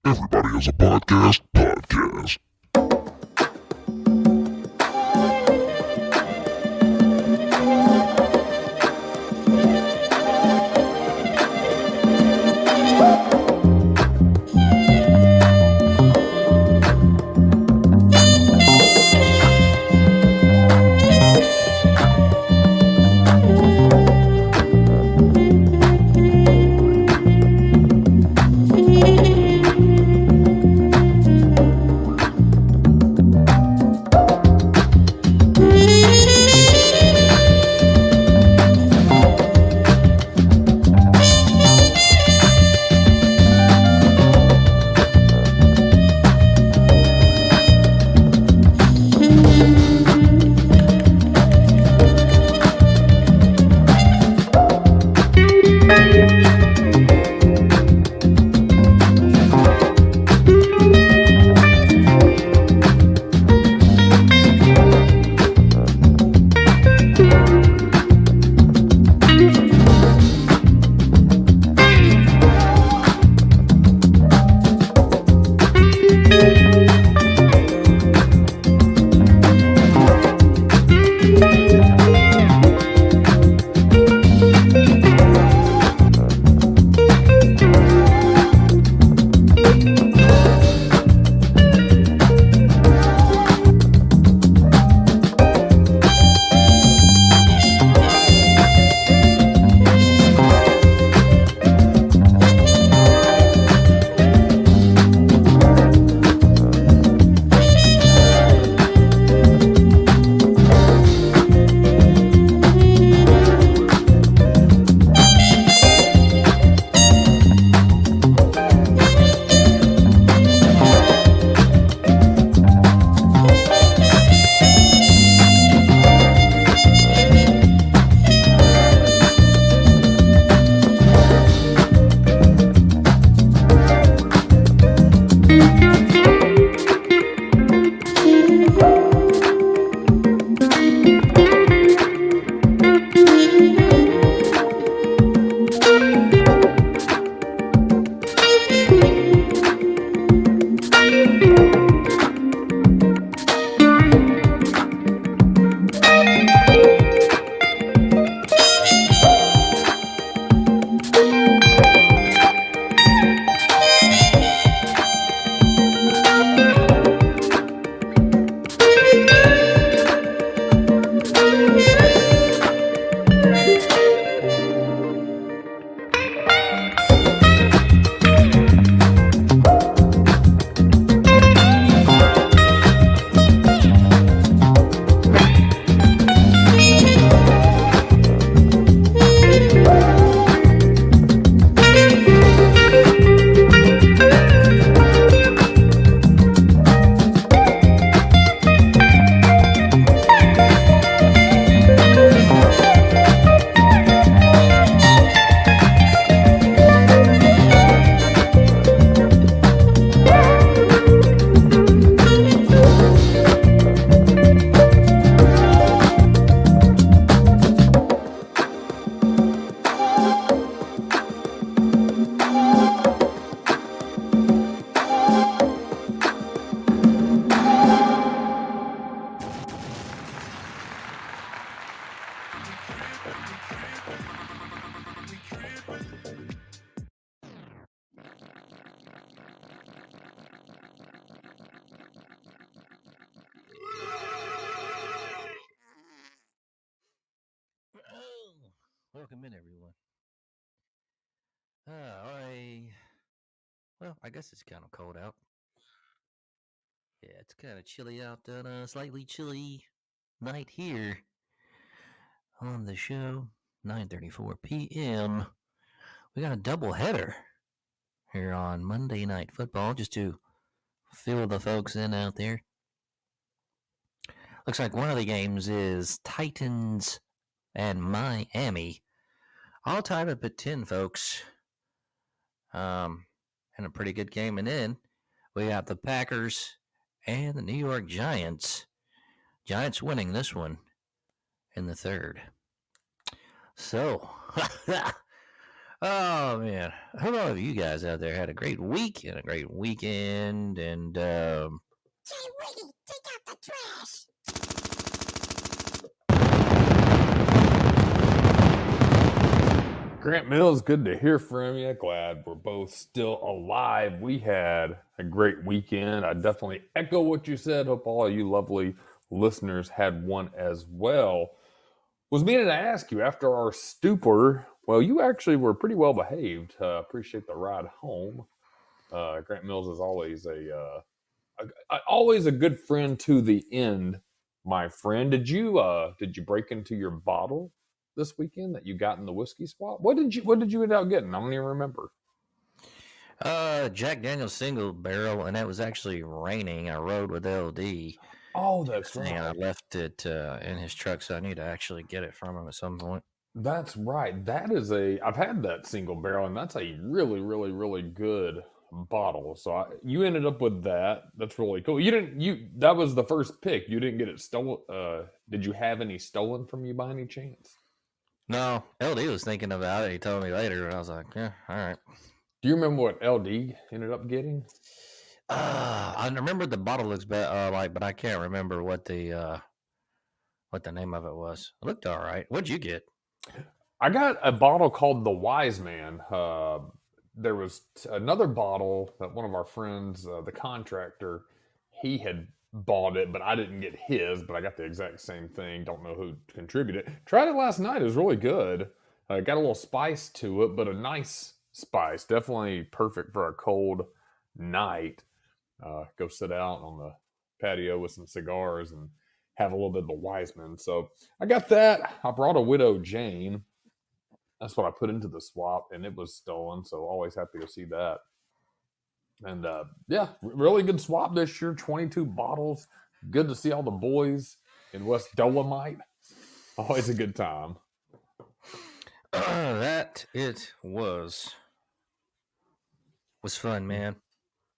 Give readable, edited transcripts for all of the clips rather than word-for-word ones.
Everybody has a podcast. Welcome in, everyone. I guess it's kind of cold out. Yeah, it's kind of chilly out. Slightly chilly night here on the show. 9:34 p.m. We got a double header here on Monday Night Football, just to fill the folks in out there. Looks like one of the games is Titans and Miami, all tied up at 10, folks. And a pretty good game. And then we got the Packers and the New York Giants. Giants winning this one in the third. So, Oh man, I hope all of you guys out there had a great week and a great weekend. And Hey, Wiggy, take out the trash. Grant Mills, good to hear from you. Glad we're both still alive. We had a great weekend. I definitely echo what you said. Hope all of you lovely listeners had one as well. Was meaning to ask you after our stupor. Well, you actually were pretty well behaved. Appreciate the ride home. Grant Mills is always a good friend to the end, my friend. Did you break into your bottle this weekend that you got in the whiskey swap? What did you end up getting? I don't even remember. Jack Daniel's single barrel, and it was actually raining. I rode with LD. Oh, that's And I right. left it in his truck, so I need to actually get it from him at some point. That's right. I've had that single barrel, and that's a really, really, really good bottle. So you ended up with that. That's really cool. That was the first pick. You didn't get it stolen. Did you have any stolen from you by any chance? No, LD was thinking about it. He told me later, and I was like, yeah, all right. Do you remember what LD ended up getting? I remember the bottle looks but I can't remember what the name of it was. It looked all right. What'd you get? I got a bottle called the Wise Man. There was another bottle that one of our friends, the contractor, he had bought it, but I didn't get his, but I got the exact same thing. Don't know who contributed. Tried it last night. It was really good. Got a little spice to it, but a nice spice. Definitely perfect for a cold night. Go sit out on the patio with some cigars and have a little bit of the Wiseman. So I got that. I brought a Widow Jane. That's what I put into the swap, and it was stolen. So always happy to see that. And yeah, really good swap this year. 22 bottles. Good to see all the boys in West Dolomite. Always a good time. That it was fun, man.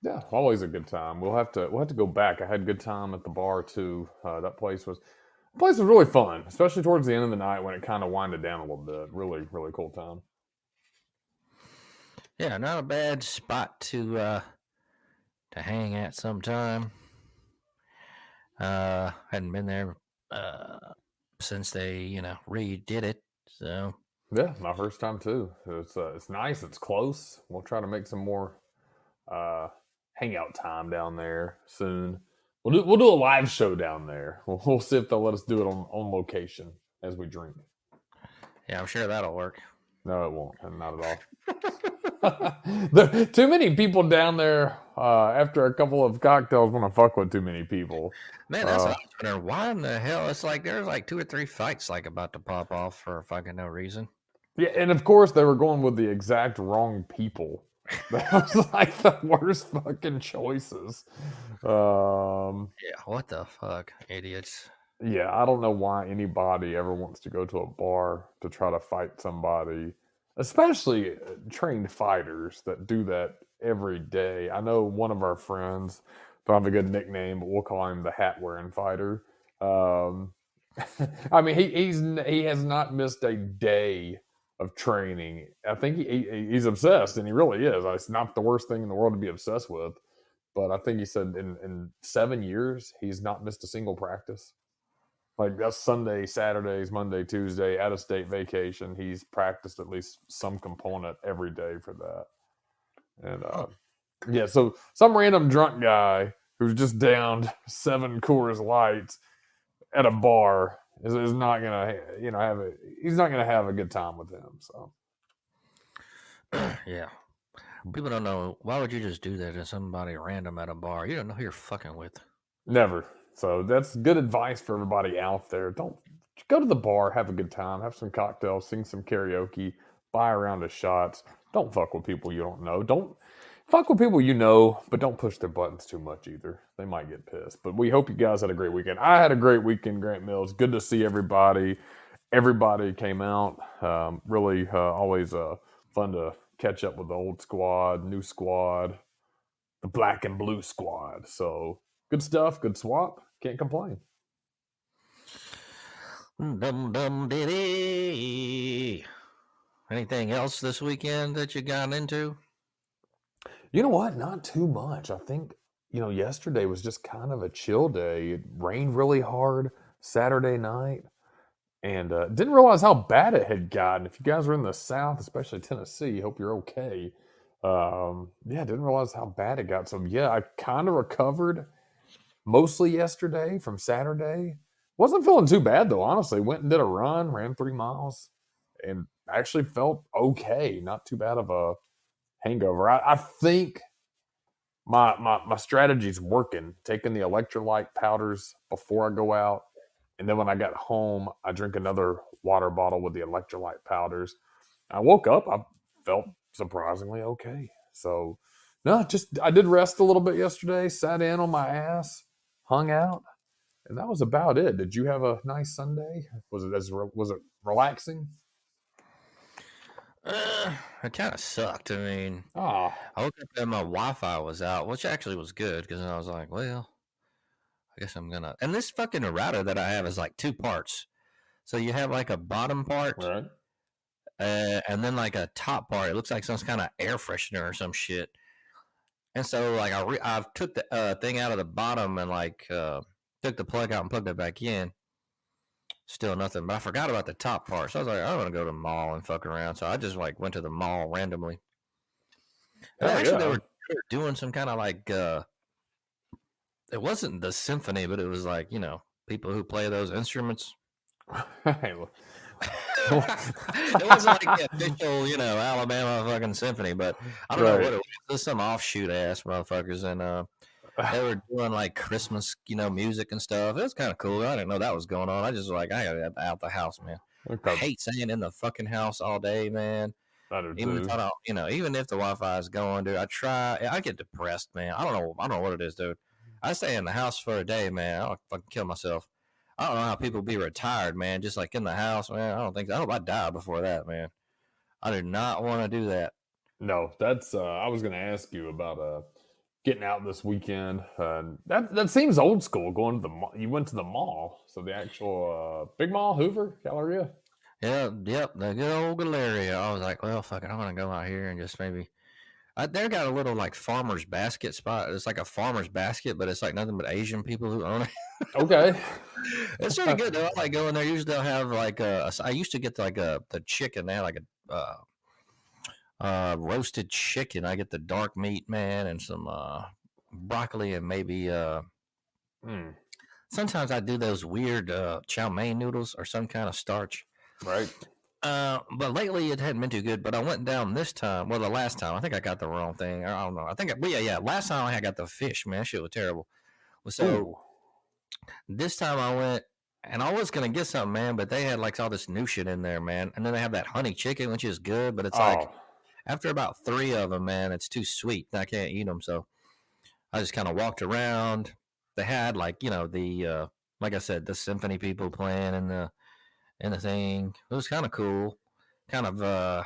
Yeah, always a good time. We'll have to go back. I had a good time at the bar too. That place was really fun, especially towards the end of the night when it kind of winded down a little bit. Really, really cool time. Yeah, not a bad spot to hang at sometime. Hadn't been there since they redid it. So Yeah, my first time too. It's nice. It's close. We'll try to make some more hangout time down there soon. We'll do a live show down there. We'll see if they'll let us do it on location as we drink. yeah, I'm sure that'll work. No, it won't. Not at all. Too many people down there. After a couple of cocktails, want to fuck with too many people. Man, that's what I was wondering. Why in the hell? It's like there's like 2 or 3 fights like about to pop off for fucking no reason. Yeah, and of course they were going with the exact wrong people. That was like the worst fucking choices. Yeah, what the fuck, idiots. Yeah, I don't know why anybody ever wants to go to a bar to try to fight somebody, especially trained fighters that do that every day. I know one of our friends, don't have a good nickname, but we'll call him the hat wearing fighter. I mean, he has not missed a day of training. I think he's obsessed, and he really is. It's not the worst thing in the world to be obsessed with, but I think he said in 7 years he's not missed a single practice. Like that's Sunday, Saturdays, Monday, Tuesday, out of state vacation. He's practiced at least some component every day for that. And yeah, so some random drunk guy who's just downed 7 Coors Lights at a bar is not gonna he's not gonna have a good time with him. So Yeah. People don't know. Why would you just do that to somebody random at a bar? You don't know who you're fucking with. never. So that's good advice for everybody out there. Don't go to the bar, have a good time, have some cocktails, sing some karaoke, buy a round of shots. Don't fuck with people you don't know. Don't fuck with people you know, but don't push their buttons too much either. They might get pissed. But we hope you guys had a great weekend. I had a great weekend, Grant Mills. Good to see everybody. Everybody came out. Really, always fun to catch up with the old squad, new squad, the black and blue squad. So good stuff, good swap. Can't complain. Dum dum diddy. Anything else this weekend that you got into? You know what? Not too much. I think, yesterday was just kind of a chill day. It rained really hard Saturday night and didn't realize how bad it had gotten. If you guys are in the South, especially Tennessee, hope you're okay. Yeah, didn't realize how bad it got. So, yeah, I kind of recovered mostly yesterday from Saturday. Wasn't feeling too bad, though, honestly. Went and did a run, ran 3 miles, and actually felt okay. Not too bad of a hangover. I think my strategy's working. Taking the electrolyte powders before I go out, and then when I got home, I drink another water bottle with the electrolyte powders. I woke up, I felt surprisingly okay. So, no, just I did rest a little bit yesterday. Sat in on my ass, hung out, and that was about it. Did you have a nice Sunday? Was it relaxing? It kind of sucked. I mean, Ah, I woke up and my Wi-Fi was out, which actually was good because I was like, well, I guess I'm gonna. And this fucking router that I have is like two parts. So you have like a bottom part, all right. and then like a top part. It looks like some kind of air freshener or some shit. And so like I took the thing out of the bottom and like took the plug out and plugged it back in. Still nothing, but I forgot about the top part. So I was like, I want to go to the mall and fuck around. So I just like went to the mall randomly. And Hell actually, yeah. they were doing some kind of like it wasn't the symphony, but it was like people who play those instruments. Hey, It wasn't like the official, Alabama fucking symphony, but I don't know what right. it was. It was some offshoot ass motherfuckers, and they were doing like Christmas, music and stuff. It was kind of cool. I didn't know that was going on. I just was like, I gotta get out the house, man. I Okay, hate staying in the fucking house all day, man. I do Even if too. I don't, even if the Wi-Fi is going, dude, I get depressed, man. I don't know what it is, dude. I stay in the house for a day, man. I'll fucking kill myself. I don't know how people be retired, man, just like in the house, man. I hope I die before that, man. I do not want to do that. No, that's I was going to ask you about getting out this weekend. That seems old school. Going to the mall. You went to the mall, so the actual big mall, Hoover, Galleria. Yeah, yep, the good old Galeria. I was like, well, fuck it, I'm gonna go out here and just maybe. They got a little like farmer's basket spot. It's like a farmer's basket, but it's like nothing but Asian people who own it. Okay. It's really good though. I like going there. Usually they'll have like I used to get like the chicken. They had like a roasted chicken. I get the dark meat, man, and some broccoli and maybe Hmm. sometimes I do those weird chow mein noodles or some kind of starch. Right. But lately it hadn't been too good. But I went down this time. Well, the last time I think I got the wrong thing. I don't know. But yeah. Last time I got the fish. Man, that shit was terrible. So Ooh. this time I went, and I was gonna get something, man, but they had like all this new shit in there, man. And then they have that honey chicken, which is good, but it's like Oh. after about three of them, man, it's too sweet. I can't eat them, so I just kind of walked around. They had like the like I said, the symphony people playing in the thing. It was kind of cool, kind of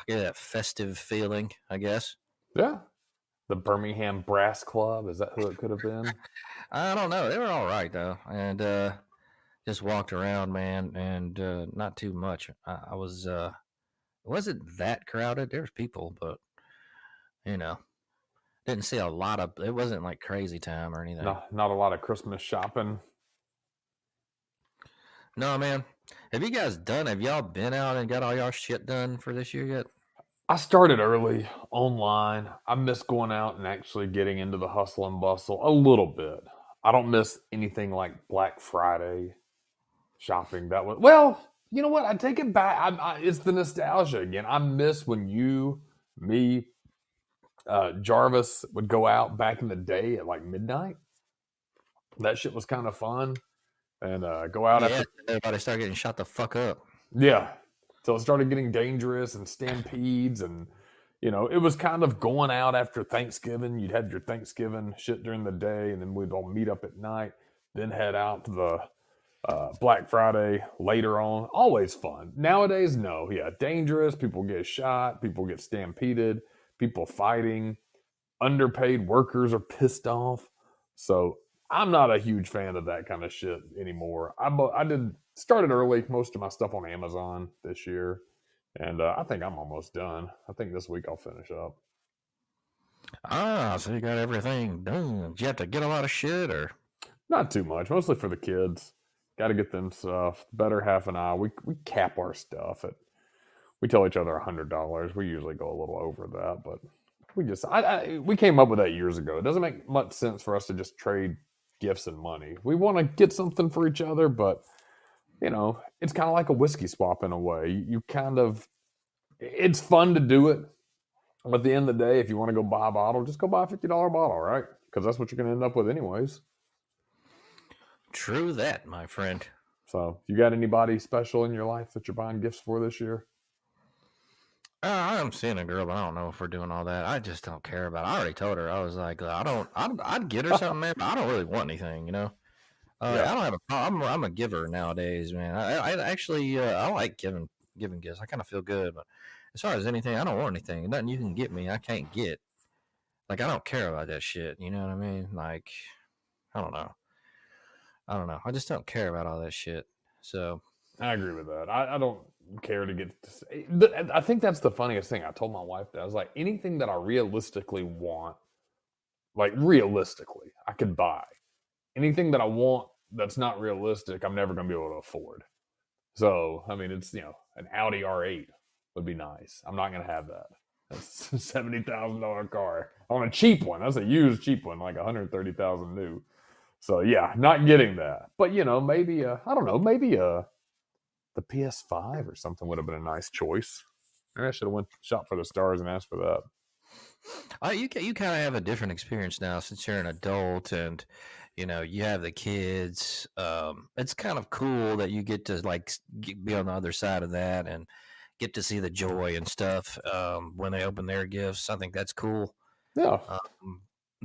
get that festive feeling, I guess. Yeah. The Birmingham Brass Club. Is that who it could have been? I don't know. They were all right though, and just walked around, man, and not too much. I was it wasn't that crowded. There's people, but you know, didn't see a lot of. It wasn't like crazy time or anything. Not a lot of Christmas shopping. No, man. Have y'all been out and got all y'all shit done for this year yet? I started early online. I miss going out and actually getting into the hustle and bustle a little bit. I don't miss anything like Black Friday shopping. That was well, you know what? I take it back. It's the nostalgia again. I miss when you, me, Jarvis would go out back in the day at like midnight. That shit was kind of fun, and go out Yeah, after. everybody started getting shot the fuck up. Yeah, so it started getting dangerous and stampedes, and it was kind of going out after Thanksgiving. You'd have your Thanksgiving shit during the day, and then we'd all meet up at night, then head out to the Black Friday later on. Always fun. Nowadays, no. Yeah, dangerous. People get shot. People get stampeded. People fighting. Underpaid workers are pissed off. So I'm not a huge fan of that kind of shit anymore. I did started early. Most of my stuff on Amazon this year. And I think I'm almost done. I think this week I'll finish up. So you got everything done. Did you have to get a lot of shit, or? Not too much, mostly for the kids. Got to get them stuff. The better half and I, we cap our stuff at. We tell each other $100. We usually go a little over that, but we came up with that years ago. It doesn't make much sense for us to just trade gifts and money. We want to get something for each other, but it's kind of like a whiskey swap in a way. It's fun to do it. But at the end of the day, if you want to go buy a bottle, just go buy a $50 bottle, right? Because that's what you're going to end up with anyways. True that, my friend. So, you got anybody special in your life that you're buying gifts for this year? I'm seeing a girl, but I don't know if we're doing all that. I just don't care about it. I already told her. I was like, I'd get her something, man, but I don't really want anything, Yeah. I don't have a problem. I'm a giver nowadays, man. I actually, I like giving gifts. I kind of feel good, but as far as anything, I don't want anything. Nothing you can get me, I can't get. Like, I don't care about that shit. You know what I mean? Like, I don't know. I just don't care about all that shit. So I agree with that. I don't care to get. I think that's the funniest thing. I told my wife that I was like, anything that I realistically want, like realistically, I could buy. Anything that I want that's not realistic, I'm never going to be able to afford. So, I mean, it's an Audi R8 would be nice. I'm not going to have that. That's a $70,000 car on a cheap one. That's a used cheap one, like $130,000 new. So yeah, not getting that. But maybe I don't know, maybe the PS5 or something would have been a nice choice. Maybe I should have went shot for the stars and asked for that. you kind of have a different experience now since you're an adult and you have the kids. It's kind of cool that you get to be on the other side of that and get to see the joy and stuff when they open their gifts. I think that's cool. Yeah.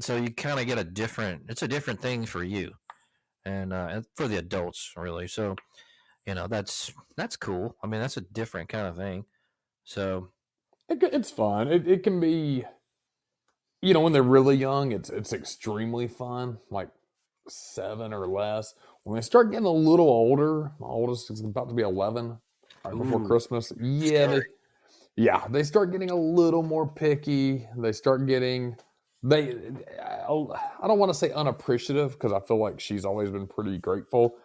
So you kind of get it's a different thing for you and for the adults really. So, that's cool. I mean, that's a different kind of thing. So It's fun. It can be, when they're really young, it's extremely fun, like 7 or less. When they start getting a little older, my oldest is about to be 11 right before Ooh, Christmas. Yeah, they start getting a little more picky. They start getting I don't want to say unappreciative because I feel like she's always been pretty grateful.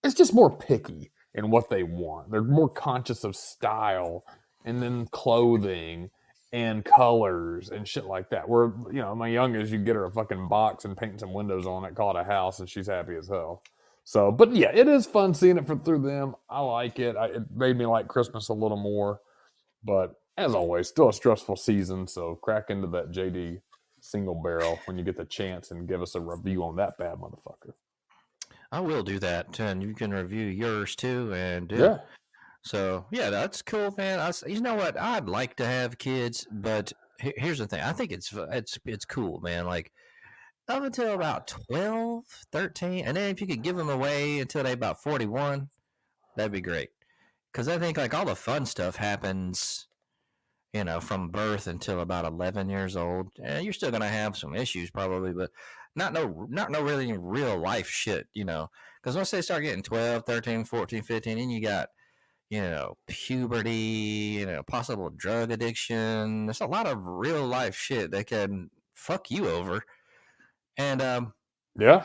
It's just more picky in what they want. They're more conscious of style and then clothing and colors and shit like that. Where, my youngest, you get her a fucking box and paint some windows on it, call it a house, and she's happy as hell. So, but yeah, it is fun seeing it through them. I like it. It made me like Christmas a little more. But as always, still a stressful season. So crack into that JD single barrel when you get the chance and give us a review on that bad motherfucker. I will do that, and you can review yours too. And Yeah. So yeah, that's cool, man. You know what? I'd like to have kids, but here's the thing. I think it's cool, man. Like up until about 12, 13, and then if you could give them away until they about 41, that'd be great. Because I think like all the fun stuff happens, from birth until about 11 years old. And you're still gonna have some issues probably, but not no really real life shit, Because once they start getting 12, 13, 14, 15, and you got puberty, possible drug addiction. There's a lot of real life shit that can fuck you over. And yeah,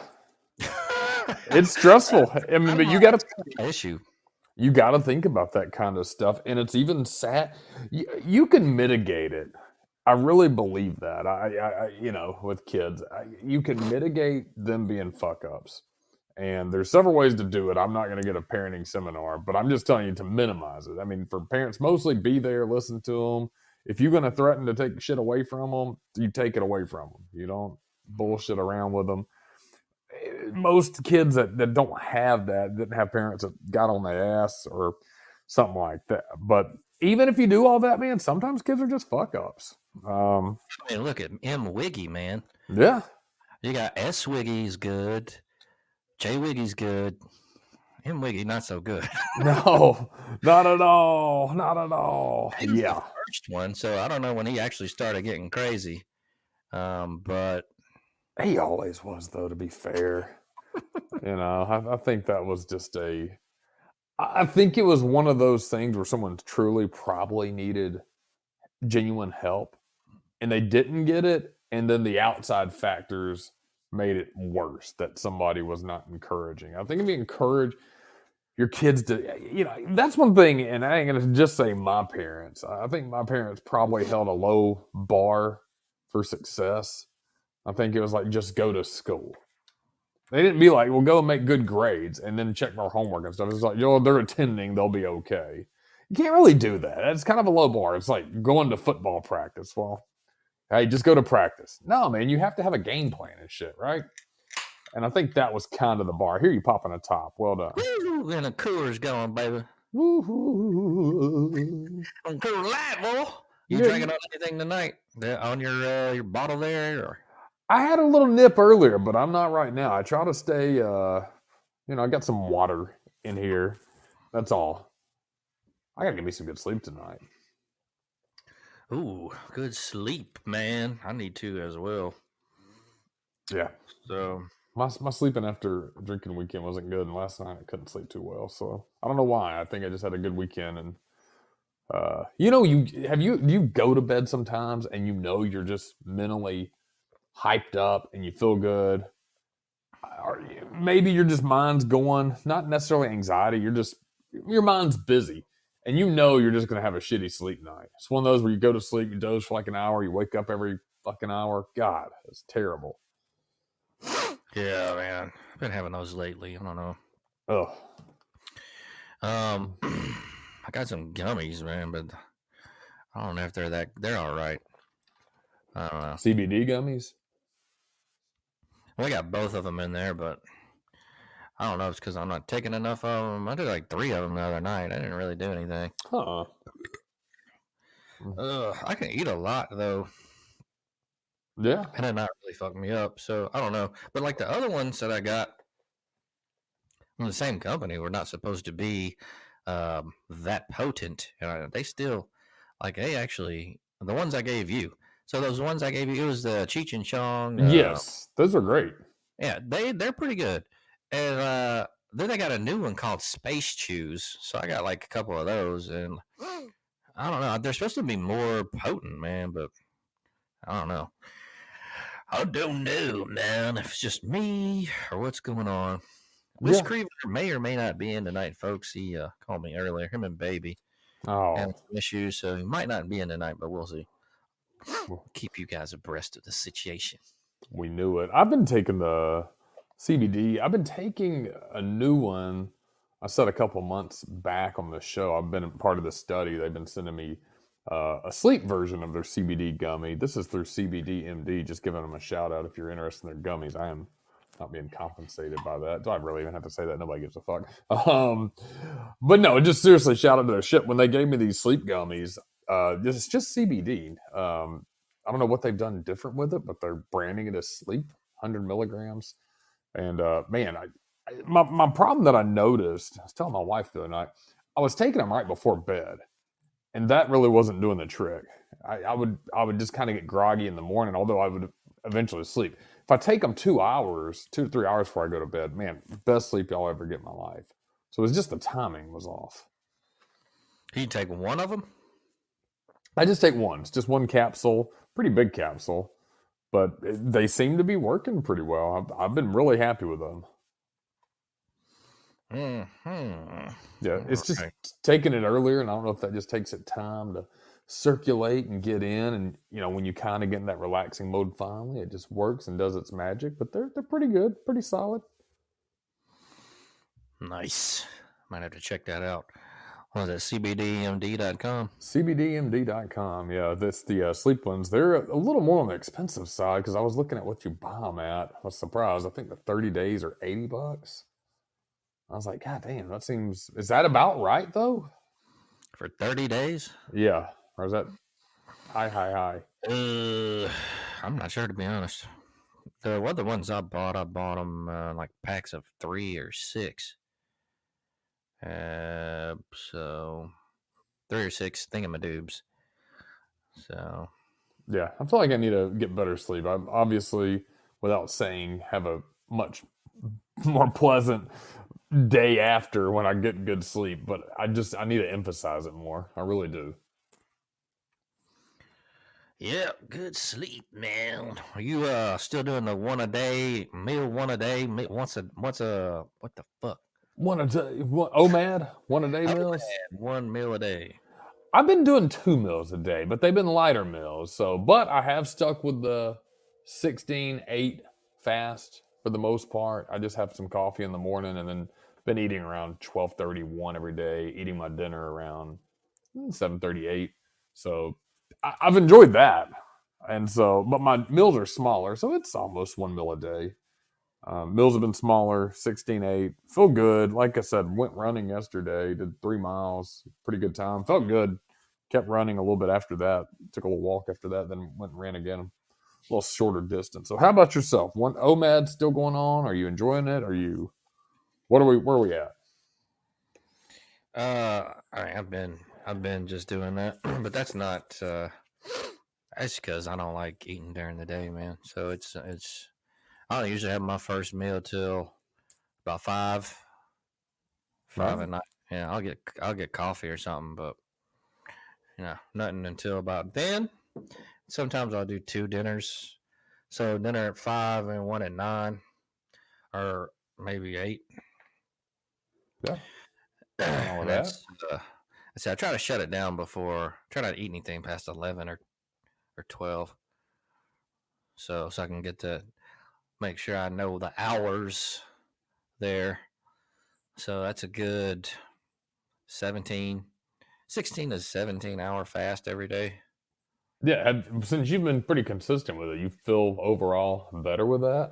it's stressful. I mean, but you got to issue. You got to think about that kind of stuff, and it's even sad. You can mitigate it. I really believe that. With kids, you can mitigate them being fuck ups. And there's several ways to do it. I'm not going to get a parenting seminar, but I'm just telling you to minimize it. I mean, for parents, mostly be there, listen to them. If you're going to threaten to take shit away from them, you take it away from them. You don't bullshit around with them. Most kids that don't have that, didn't have parents that got on their ass or something like that. But even if you do all that, man, sometimes kids are just fuck ups. I mean, look at M. Wiggy, man. Yeah. You got S. Wiggy's good. J. Wiggy's good. M. Wiggy, not so good. No, not at all. Not at all. He was Yeah. the first one, so I don't know when he actually started getting crazy. But he always was, though, to be fair. I think that was just I think it was one of those things where someone truly probably needed genuine help and they didn't get it. And then the outside factors made it worse that somebody was not encouraging. I think if you encourage your kids to, that's one thing. And I ain't going to just say my parents. I think my parents probably held a low bar for success. I think it was like, just go to school. They didn't be like, well, go and make good grades and then check our homework and stuff. It's like, they're attending, they'll be okay. You can't really do that. That's kind of a low bar. It's like going to football practice. Well, hey, just go to practice. No, man, you have to have a game plan and shit, right? And I think that was kind of the bar. Here you popping a top. Well done. Woo, and the cooler's going, baby. Woo-hoo. I'm cool light, boy. You Yeah. drinking on anything tonight? On your bottle there? Or? I had a little nip earlier, but I'm not right now. I try to stay, I got some water in here. That's all. I got to get me some good sleep tonight. Ooh, good sleep, man. I need to as well. Yeah. So My sleeping after drinking weekend wasn't good, and last night I couldn't sleep too well. So I don't know why. I think I just had a good weekend, and you go to bed sometimes and you're just mentally hyped up and you feel good. Or maybe your just mind's going, not necessarily anxiety. Your mind's busy, and you're just gonna have a shitty sleep night. It's one of those where you go to sleep, you doze for like an hour, you wake up every fucking hour. God, it's terrible. yeah, man. I've been having those lately. I don't know. Ugh. I got some gummies, man, but I don't know if they're all right. I don't know. CBD gummies? Well, I got both of them in there, but I don't know. It's because I'm not taking enough of them. I did like 3 of them the other night. I didn't really do anything. Huh. I can eat a lot, though. Yeah. And it not really fucked me up. So I don't know. But like the other ones that I got from the same company were not supposed to be that potent. They still, like, hey, actually, the ones I gave you. So those ones I gave you, it was the Cheech and Chong. Yes. Those are great. Yeah, they're pretty good. And then they got a new one called Space Chews. So I got like a couple of those. And I don't know. They're supposed to be more potent, man. But I don't know. I don't know, man. If it's just me or what's going on. Whis Creever may or may not be in tonight, folks. He called me earlier. Him and Baby having some issues, so he might not be in tonight, but we'll see. Keep you guys abreast of the situation. We knew it. I've been taking the CBD. I've been taking a new one. I said a couple months back on the show. I've been part of the study. They've been sending me a sleep version of their CBD gummy. This is through CBD MD. Just giving them a shout out if you're interested in their gummies. I am not being compensated by that. Do I really even have to say that? Nobody gives a fuck. But no, just seriously, shout out to their shit. When they gave me these sleep gummies, it's just CBD. I don't know what they've done different with it, but they're branding it as sleep, 100 milligrams. And man, my problem that I noticed, I was telling my wife the other night, I was taking them right before bed, and that really wasn't doing the trick. I would just kind of get groggy in the morning, although I would eventually sleep. If I take them 2 to 3 hours before I go to bed, man, best sleep I'll ever get in my life. So it's just the timing was off. You take one of them? I just take one. It's just one capsule, pretty big capsule, but they seem to be working pretty well. I've been really happy with them. Mm-hmm. Yeah, it's just taking it earlier, and I don't know if that just takes it time to circulate and get in, and when you kind of get in that relaxing mode finally, it just works and does its magic. But they're pretty good, pretty solid. Nice. Might have to check that out. What is it? CBDMD.com. CBDMD.com. Yeah, that's the sleep ones. They're a little more on the expensive side because I was looking at what you buy them at. I was surprised. I think the 30 days are $80. I was like, God damn, that seems. Is that about right though? For 30 days? Yeah. Or is that high? I'm not sure, to be honest. The ones I bought them like packs of 3 or 6. So 3 or 6 thingamadoobs. So yeah, I feel like I need to get better sleep. I obviously, without saying, have a much more pleasant day after when I get good sleep, but I need to emphasize it more. I really do. Yeah, good sleep, man. Are you still doing the one a day once a what the fuck? One a day, OMAD, one a day meals. One meal a day. I've been doing 2 meals a day, but they've been lighter meals. So, but I have stuck with the 16-8 fast for the most part. I just have some coffee in the morning and then been eating around 12:31 every day, eating my dinner around 7:38. So I've enjoyed that. And so, but my meals are smaller, so it's almost 1 meal a day. Meals have been smaller, 16-8. Feel good. Like I said, went running yesterday, did 3 miles, pretty good time. Felt good. Kept running a little bit after that. Took a little walk after that, then went and ran again. A little shorter distance. So how about yourself? One OMAD still going on? Are you enjoying it? Where are we at? All right, I've been just doing that, but that's not that's because I don't like eating during the day, man. So it's I don't usually have my first meal till about 5 Right. at night. Yeah, I'll get coffee or something, but nothing until about then. Sometimes I'll do 2 dinners. So dinner at 5 and one at 9, or maybe 8. Yeah. All And that. I try to shut it down before. Try not to eat anything past 11 or 12, so I can get to make sure I know the hours there. So that's a good 16 to 17-hour fast every day. Yeah. Since you've been pretty consistent with it, you feel overall better with that?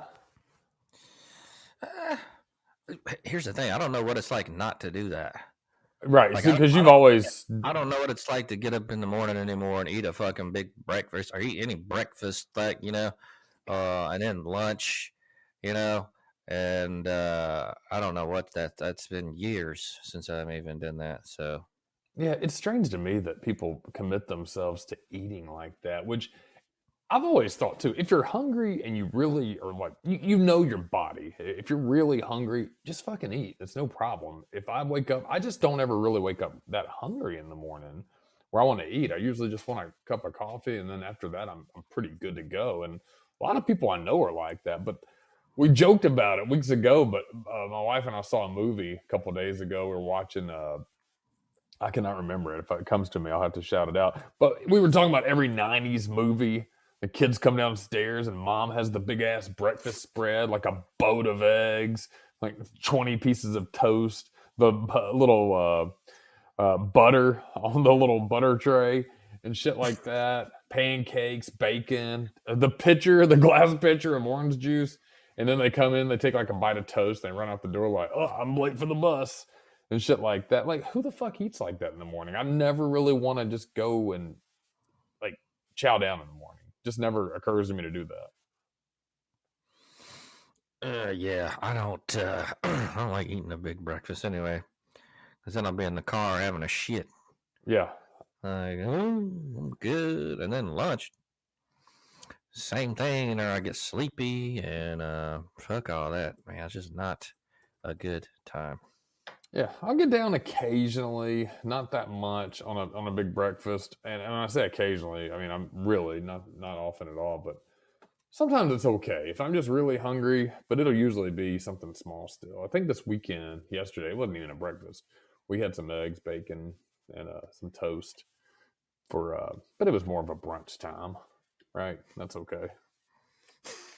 Uh, Here's the thing: I don't know what it's like not to do that. Right. Like Because you've always. I don't know what it's like to get up in the morning anymore and eat a fucking big breakfast or eat any breakfast, like and then lunch, you know. And I don't know what that's been years since I've even done that. So Yeah, it's strange to me that people commit themselves to eating like that, which I've always thought too. If you're hungry and you really are like, you know your body. If you're really hungry, just fucking eat. It's no problem. If I wake up, I just don't ever really wake up that hungry in the morning where I want to eat. I usually just want a cup of coffee. And then after that, I'm pretty good to go. And a lot of people I know are like that. But we joked about it weeks ago. But my wife and I saw a movie a couple of days ago. We were watching I cannot remember it. If it comes to me, I'll have to shout it out. But we were talking about every 90s movie. The kids come downstairs and mom has the big ass breakfast spread, like a boat of eggs, like 20 pieces of toast, the little butter on the little butter tray and shit like that, pancakes, bacon, the glass pitcher of orange juice. And then they come in, they take like a bite of toast, they run out the door like, oh, I'm late for the bus and shit like that. Like, who the fuck eats like that in the morning? I never really want to just go and like chow down in the morning. Just never occurs to me to do that. yeah, I don't I don't like eating a big breakfast anyway, because then I'll be in the car having a shit. Yeah. Like, I'm good. And then lunch, same thing, or I get sleepy and fuck all that, man. It's just not a good time. Yeah, I'll get down occasionally, not that much on a big breakfast. And when I say occasionally, I mean I'm really not often at all, but sometimes it's okay if I'm just really hungry, but it'll usually be something small still. I think this weekend, yesterday, it wasn't even a breakfast. We had some eggs, bacon, and some toast but it was more of a brunch time, right? That's okay.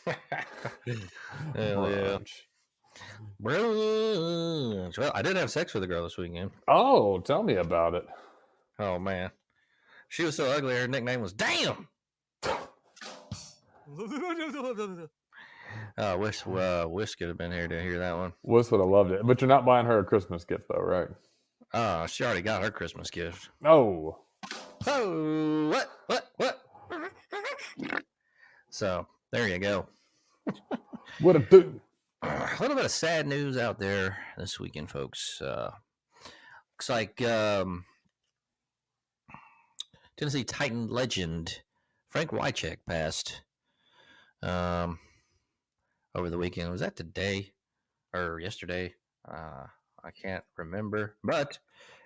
Hell yeah. Brunch. Well, I did have sex with a girl this weekend. Oh, tell me about it. Oh man, she was so ugly. Her nickname was Damn. Wish could have been here to hear that one. Whis would have loved it, but you're not buying her a Christmas gift though, right? She already got her Christmas gift. Oh. Oh, what? So there you go. What a do. A little bit of sad news out there this weekend, folks. Looks like Tennessee Titan legend Frank Wycheck passed over the weekend. Was that today or yesterday? I can't remember, but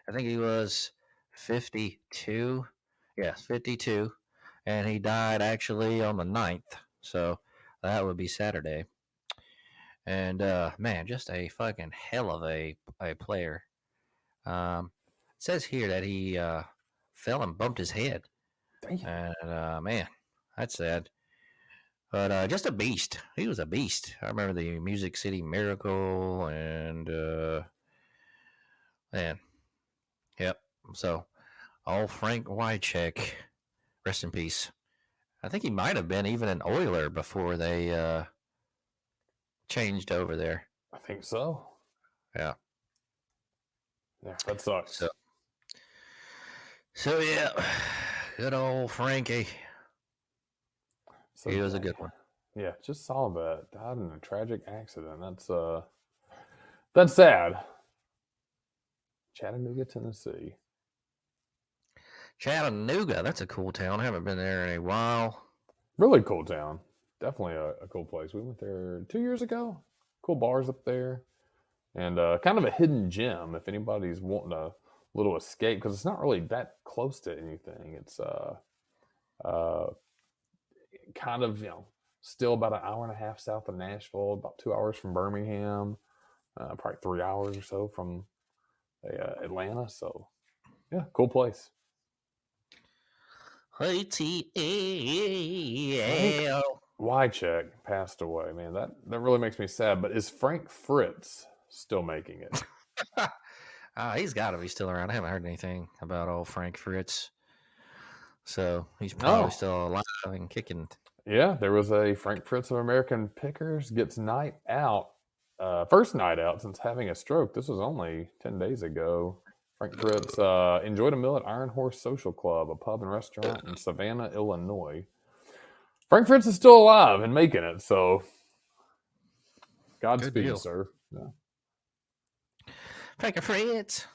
I think he was 52. Yes, 52. And he died actually on the 9th. So that would be Saturday. And man, just a fucking hell of a player. It says here that he fell and bumped his head. Damn. And man, that's sad. But just a beast. He was a beast. I remember the Music City Miracle and man, yep. So, old Frank Wycheck, rest in peace. I think he might have been even an Oiler before they changed over there. I think so. Yeah. Yeah, that sucks. So yeah, good old Frankie. So He was a good one. Yeah, just saw that. Died in a tragic accident. That's sad. Chattanooga, Tennessee. Chattanooga, that's a cool town. I haven't been there in a while. Really cool town. Definitely a cool place. We went there 2 years ago. Cool bars up there. And kind of a hidden gem if anybody's wanting a little escape, because it's not really that close to anything. It's kind of, still about an hour and a half south of Nashville, about 2 hours from Birmingham, probably 3 hours or so from Atlanta. So, yeah, cool place. Wycheck passed away. Man, that really makes me sad. But is Frank Fritz still making it? He's got to be still around. I haven't heard anything about old Frank Fritz. So he's probably still alive and kicking. Yeah, there was a Frank Fritz of American Pickers gets night out. First night out since having a stroke. This was only 10 days ago. Frank Fritz enjoyed a meal at Iron Horse Social Club, a pub and restaurant in Savannah, Illinois. Frank Fritz is still alive and making it, so Godspeed, sir. Yeah. Frank Fritz.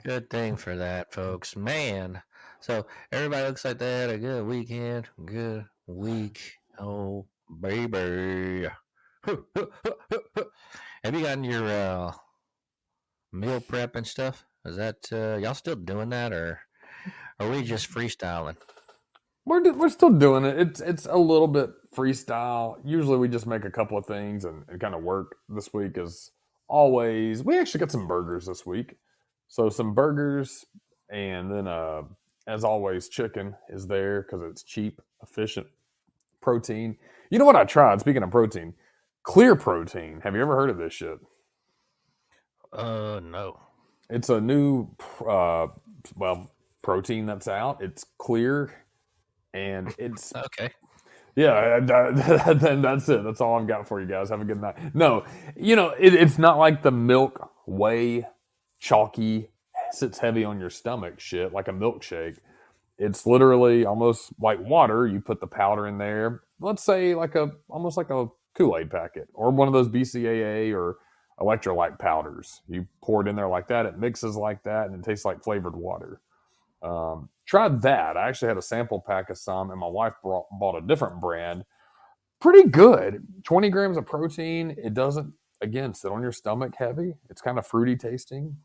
Good thing for that, folks. Man. So everybody looks like they had a good weekend. Good week. Oh, baby. Have you gotten your meal prep and stuff? Is that y'all still doing that, or are we just freestyling? We're still doing it. It's a little bit freestyle. Usually we just make a couple of things and kind of work. This week as always. We actually got some burgers this week. So some burgers, and then as always, chicken is there because it's cheap, efficient protein. You know what I tried? Speaking of protein, Clear Protein. Have you ever heard of this shit? No. It's a new protein that's out. It's clear, and it's okay. Yeah, then that's it. That's all I've got for you guys. Have a good night. No, it's not like the milk whey, chalky, sits heavy on your stomach shit like a milkshake. It's literally almost like water. You put the powder in there. Let's say almost like a Kool-Aid packet or one of those BCAA or electrolyte powders. You pour it in there like that. It mixes like that, and it tastes like flavored water. Tried that. I actually had a sample pack of some, and my wife bought a different brand. Pretty good. 20 grams of protein. It doesn't, again, sit on your stomach heavy. It's kind of fruity tasting.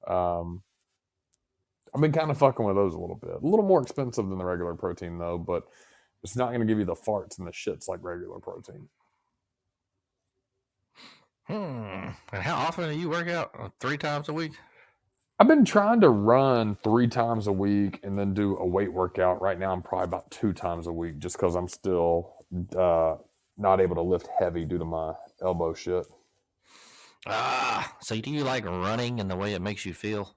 I've been kind of fucking with those a little bit. A little more expensive than the regular protein, though, but it's not going to give you the farts and the shits like regular protein. And how often do you work out? 3 times a week? I've been trying to run 3 times a week and then do a weight workout. Right now, I'm probably about 2 times a week just because I'm still not able to lift heavy due to my elbow shit. So do you like running and the way it makes you feel?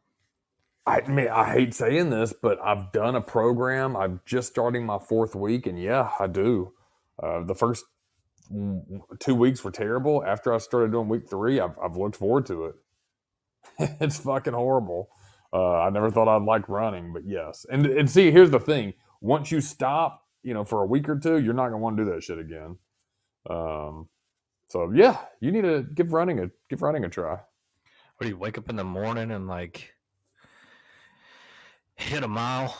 I mean, I hate saying this, but I've done a program. I'm just starting my 4th week, and yeah, I do. The first 2 weeks were terrible. After I started doing week 3, I've looked forward to it. It's fucking horrible. I never thought I'd like running, but yes. And see, here's the thing. Once you stop, for a week or 2, you're not going to want to do that shit again. So yeah, you need to give running a try. What do you wake up in the morning and hit a mile?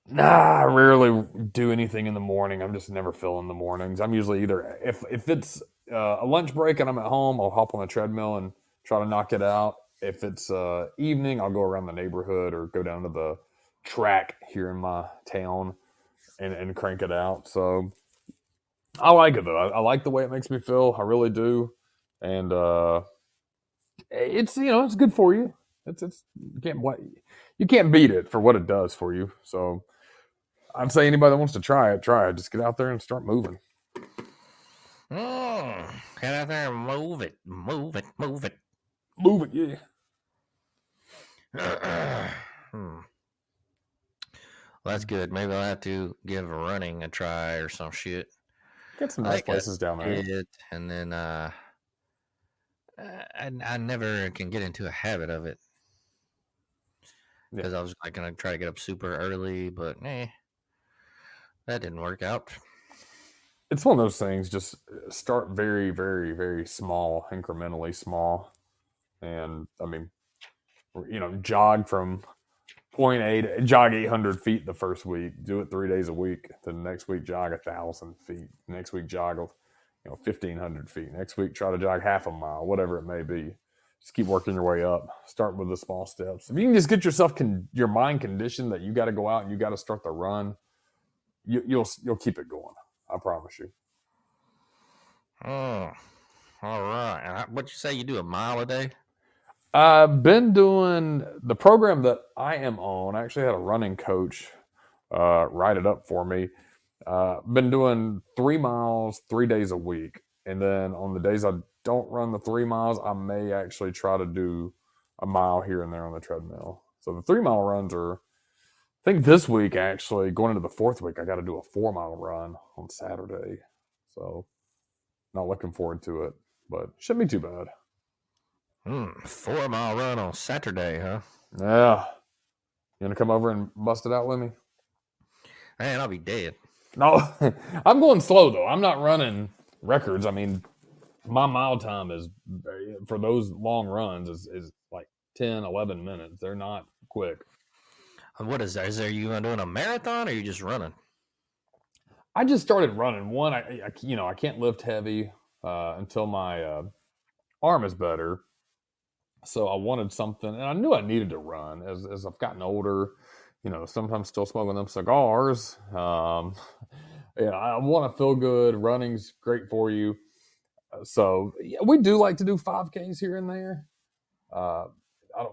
Nah, I rarely do anything in the morning. I'm just never feeling the mornings. I'm usually either if it's a lunch break and I'm at home, I'll hop on the treadmill and try to knock it out. If it's evening, I'll go around the neighborhood or go down to the track here in my town and crank it out. So I like it though. I like the way it makes me feel. I really do. And it's it's good for you. It's you can't beat it for what it does for you. So I'd say anybody that wants to try it. Just get out there and start moving. Get out there and move it. Move it, yeah. Well, that's good. Maybe I'll have to give running a try or some shit. Got some nice places down there. And then I never can get into a habit of it. Because I was like going to try to get up super early, but that didn't work out. It's one of those things, just start very, very, very small, incrementally small. And, I mean, jog from point A to jog 800 feet the first week. Do it 3 days a week. The next week, jog 1,000 feet. Next week, jog 1,500 feet. Next week, try to jog half a mile, whatever it may be. Just keep working your way up. Start with the small steps. If you can just get yourself your mind conditioned that you got to go out and you got to start the run, you'll keep it going. I promise you. Oh, all right. What'd you say? You do a mile a day? I've been doing the program that I am on. I actually had a running coach write it up for me. Been doing 3 miles 3 days a week. And then on the days I don't run the 3 miles, I may actually try to do a mile here and there on the treadmill. So the 3 mile runs are, I think this week actually, going into the 4th week, I got to do a 4 mile run on Saturday. So not looking forward to it, but shouldn't be too bad. 4 mile run on Saturday, huh? Yeah. You want to come over and bust it out with me? Man, I'll be dead. No, I'm going slow though. I'm not running records. I mean, my mile time is, for those long runs, is like 10, 11 minutes. They're not quick. What is that? Is there you doing a marathon or are you just running? I just started running. One, I can't lift heavy until my arm is better. So I wanted something, and I knew I needed to run as I've gotten older. Sometimes still smoking them cigars. I want to feel good. Running's great for you. So we do like to do 5Ks here and there.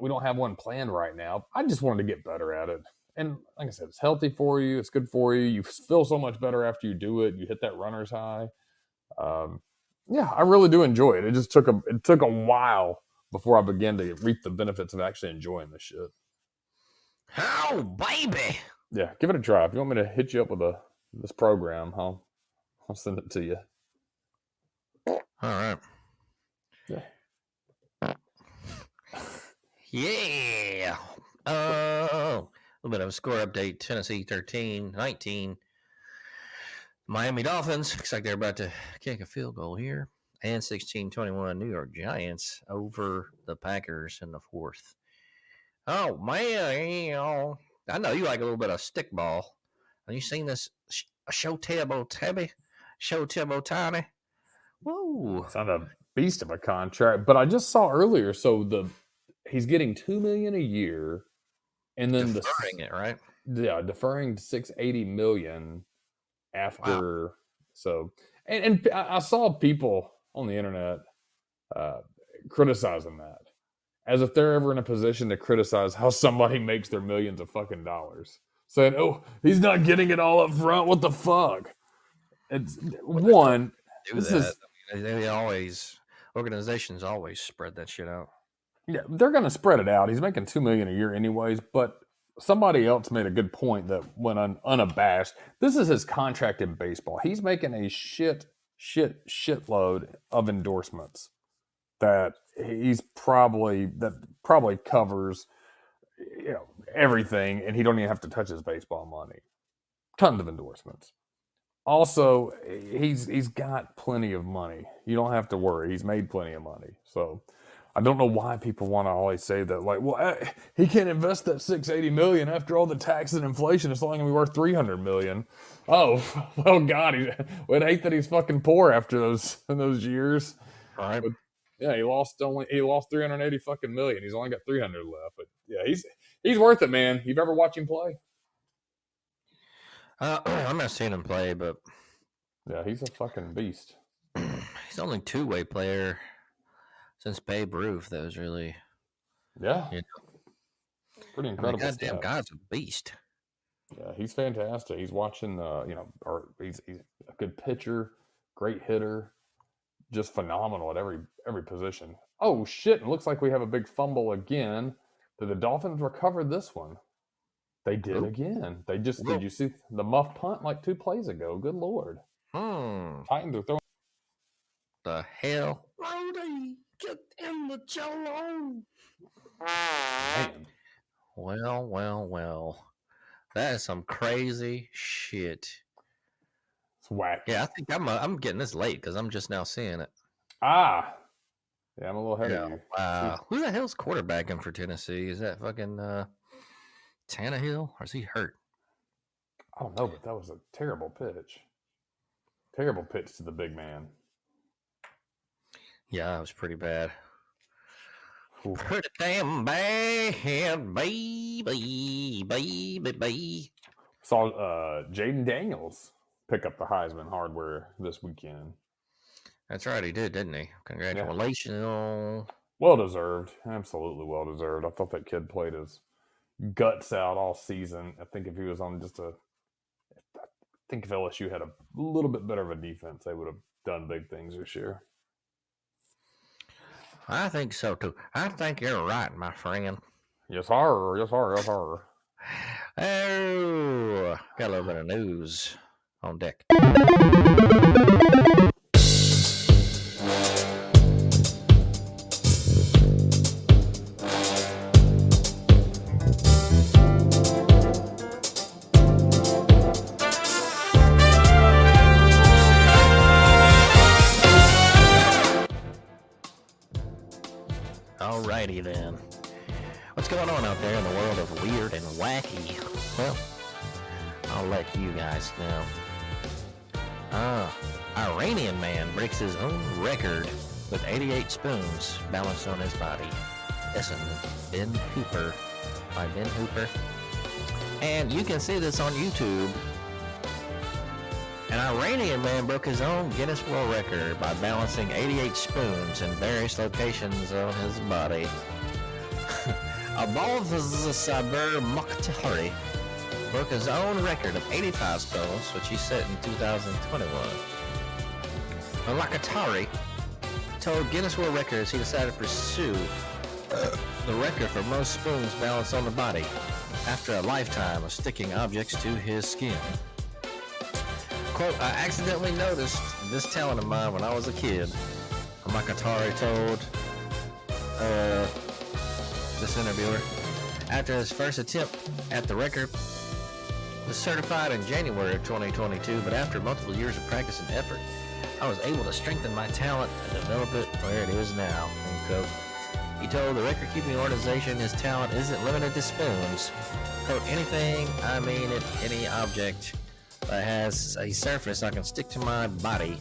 We don't have one planned right now. I just wanted to get better at it. And like I said, it's healthy for you. It's good for you. You feel so much better after you do it. You hit that runner's high. I really do enjoy it. It just took a while before I began to reap the benefits of actually enjoying this shit. Oh, baby. Yeah, give it a try. If you want me to hit you up with this program, I'll send it to you. All right. Yeah. Yeah. A little bit of a score update. Tennessee 13-19. Miami Dolphins looks like they're about to kick a field goal here. And 16-21 New York Giants over the Packers in the 4th. Oh, man. I know you like a little bit of stickball. Have you seen this Showtime Otani? Whoa. It's not a beast of a contract, but I just saw earlier, so he's getting $2 million a year, and then deferring it, right? Yeah, deferring to $680 million after. Wow. So, and I saw people on the internet criticizing that, as if they're ever in a position to criticize how somebody makes their millions of fucking dollars, saying, "Oh, he's not getting it all up front. What the fuck?" It's one. Organizations always spread that shit out. Yeah, they're going to spread it out. He's making $2 million a year anyways, but somebody else made a good point that when unabashed, this is his contract in baseball. He's making a shitload of endorsements that probably covers everything, and he don't even have to touch his baseball money. Tons of endorsements. Also, he's got plenty of money. You don't have to worry. He's made plenty of money. So I don't know why people want to always say that. Like, well, he can't invest that $680 million after all the taxes and inflation. It's only going to be worth $300 million. Oh, well, God, we'd hate that he's fucking poor after those years. All right. But yeah, he lost 380 fucking million. He's only got 300 left. But yeah, he's worth it, man. You've ever watched him play? I'm not seeing him play, but Yeah, he's a fucking beast. he's the only two-way player since Babe Ruth that was really, Yeah, you pretty I mean, incredible. goddamn stats. guy's a beast. Yeah, he's fantastic. He's watching, or he's a good pitcher, great hitter, just phenomenal at every position. Oh shit! It looks like we have a big fumble again. Did the Dolphins recover this one? They did Oop. again. Did Whoa. you see the muff punt like 2 plays ago? Good lord! Titans are throwing. The hell? Brody, get in the cello. Man, Well. That is some crazy shit. it's whack. Yeah, I think I'm getting this late because I'm just now seeing it. Yeah, I'm a little ahead of you. Wow. Who the hell's quarterbacking for Tennessee? Is that fucking Tannehill? Or is he hurt? I don't know, but that was a terrible pitch. Terrible pitch to the big man. Yeah, that was pretty bad. Ooh. Pretty damn bad, baby. Saw Jaden Daniels pick up the Heisman hardware this weekend. That's right, he did, didn't he? Congratulations. Well deserved. Absolutely well deserved. I thought that kid played his guts out all season. I think if he was on I think if LSU had a little bit better of a defense, they would have done big things this year. I think so too. I think you're right, my friend. Yes, sir. Yes, sir. Yes, sir. Oh, got a little bit of news on deck. Alrighty then. What's going on out there in the world of weird and wacky? Well, I'll let you guys know. Iranian man breaks his own record with 88 spoons balanced on his body. Listen, Ben Hooper by Ben Hooper. And you can see this on YouTube. An Iranian man broke his own Guinness World Record by balancing 88 spoons in various locations on his body. Above the Saber Mokhtari broke his own record of 85 spoons, which he set in 2021. Lakatari told Guinness World Records he decided to pursue the record for most spoons balanced on the body after a lifetime of sticking objects to his skin. Quote, I accidentally noticed this talent of mine when I was a kid. Makatari told this interviewer. After his first attempt at the record was certified in January of 2022, but after multiple years of practice and effort, I was able to strengthen my talent and develop it where it is now. End quote. He told the record-keeping organization his talent isn't limited to spoons. Quote, anything, I mean it, any object that has a surface I can stick to my body,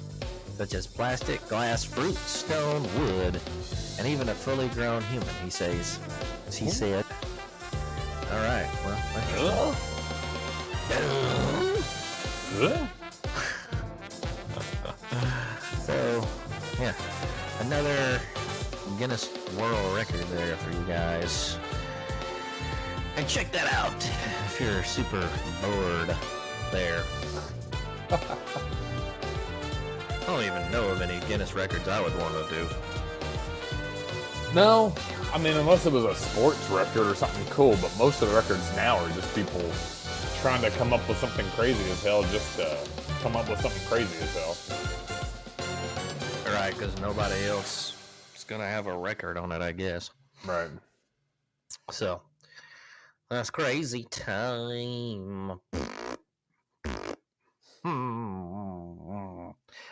such as plastic, glass, fruit, stone, wood, and even a fully grown human, he says. As he said. All right, well, so, yeah, another Guinness World Record there for you guys. And check that out if you're super bored there. I don't even know of any Guinness records I would want to do. No, I mean, unless it was a sports record or something cool, but most of the records now are just people trying to come up with something crazy as hell just to come up with something crazy as hell. Right, because nobody else is going to have a record on it, I guess. Right. So, that's crazy time.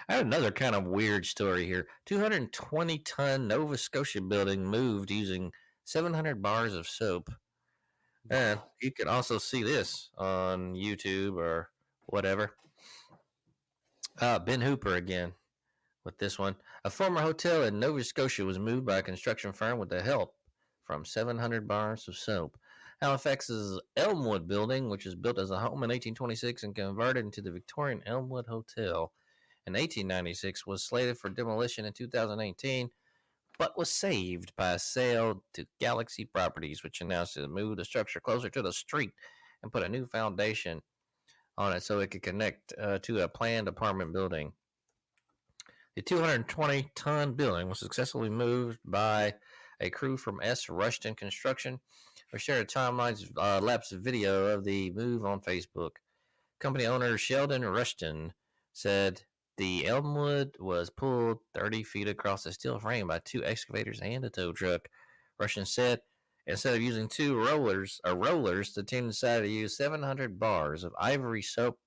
I have another kind of weird story here. 220-ton Nova Scotia building moved using 700 bars of soap. And you can also see this on YouTube or whatever. Ben Hooper again with this one. A former hotel in Nova Scotia was moved by a construction firm with the help from 700 bars of soap. Halifax's Elmwood building, which was built as a home in 1826 and converted into the Victorian Elmwood Hotel in 1896, was slated for demolition in 2018, but was saved by a sale to Galaxy Properties, which announced it moved the structure closer to the street and put a new foundation on it so it could connect to a planned apartment building. The 220-ton building was successfully moved by a crew from S. Rushton Construction, who shared a time-lapse video of the move on Facebook. Company owner Sheldon Rushton said the Elmwood was pulled 30 feet across a steel frame by 2 excavators and a tow truck. Rushton said instead of using 2 rollers, the team decided to use 700 bars of ivory soap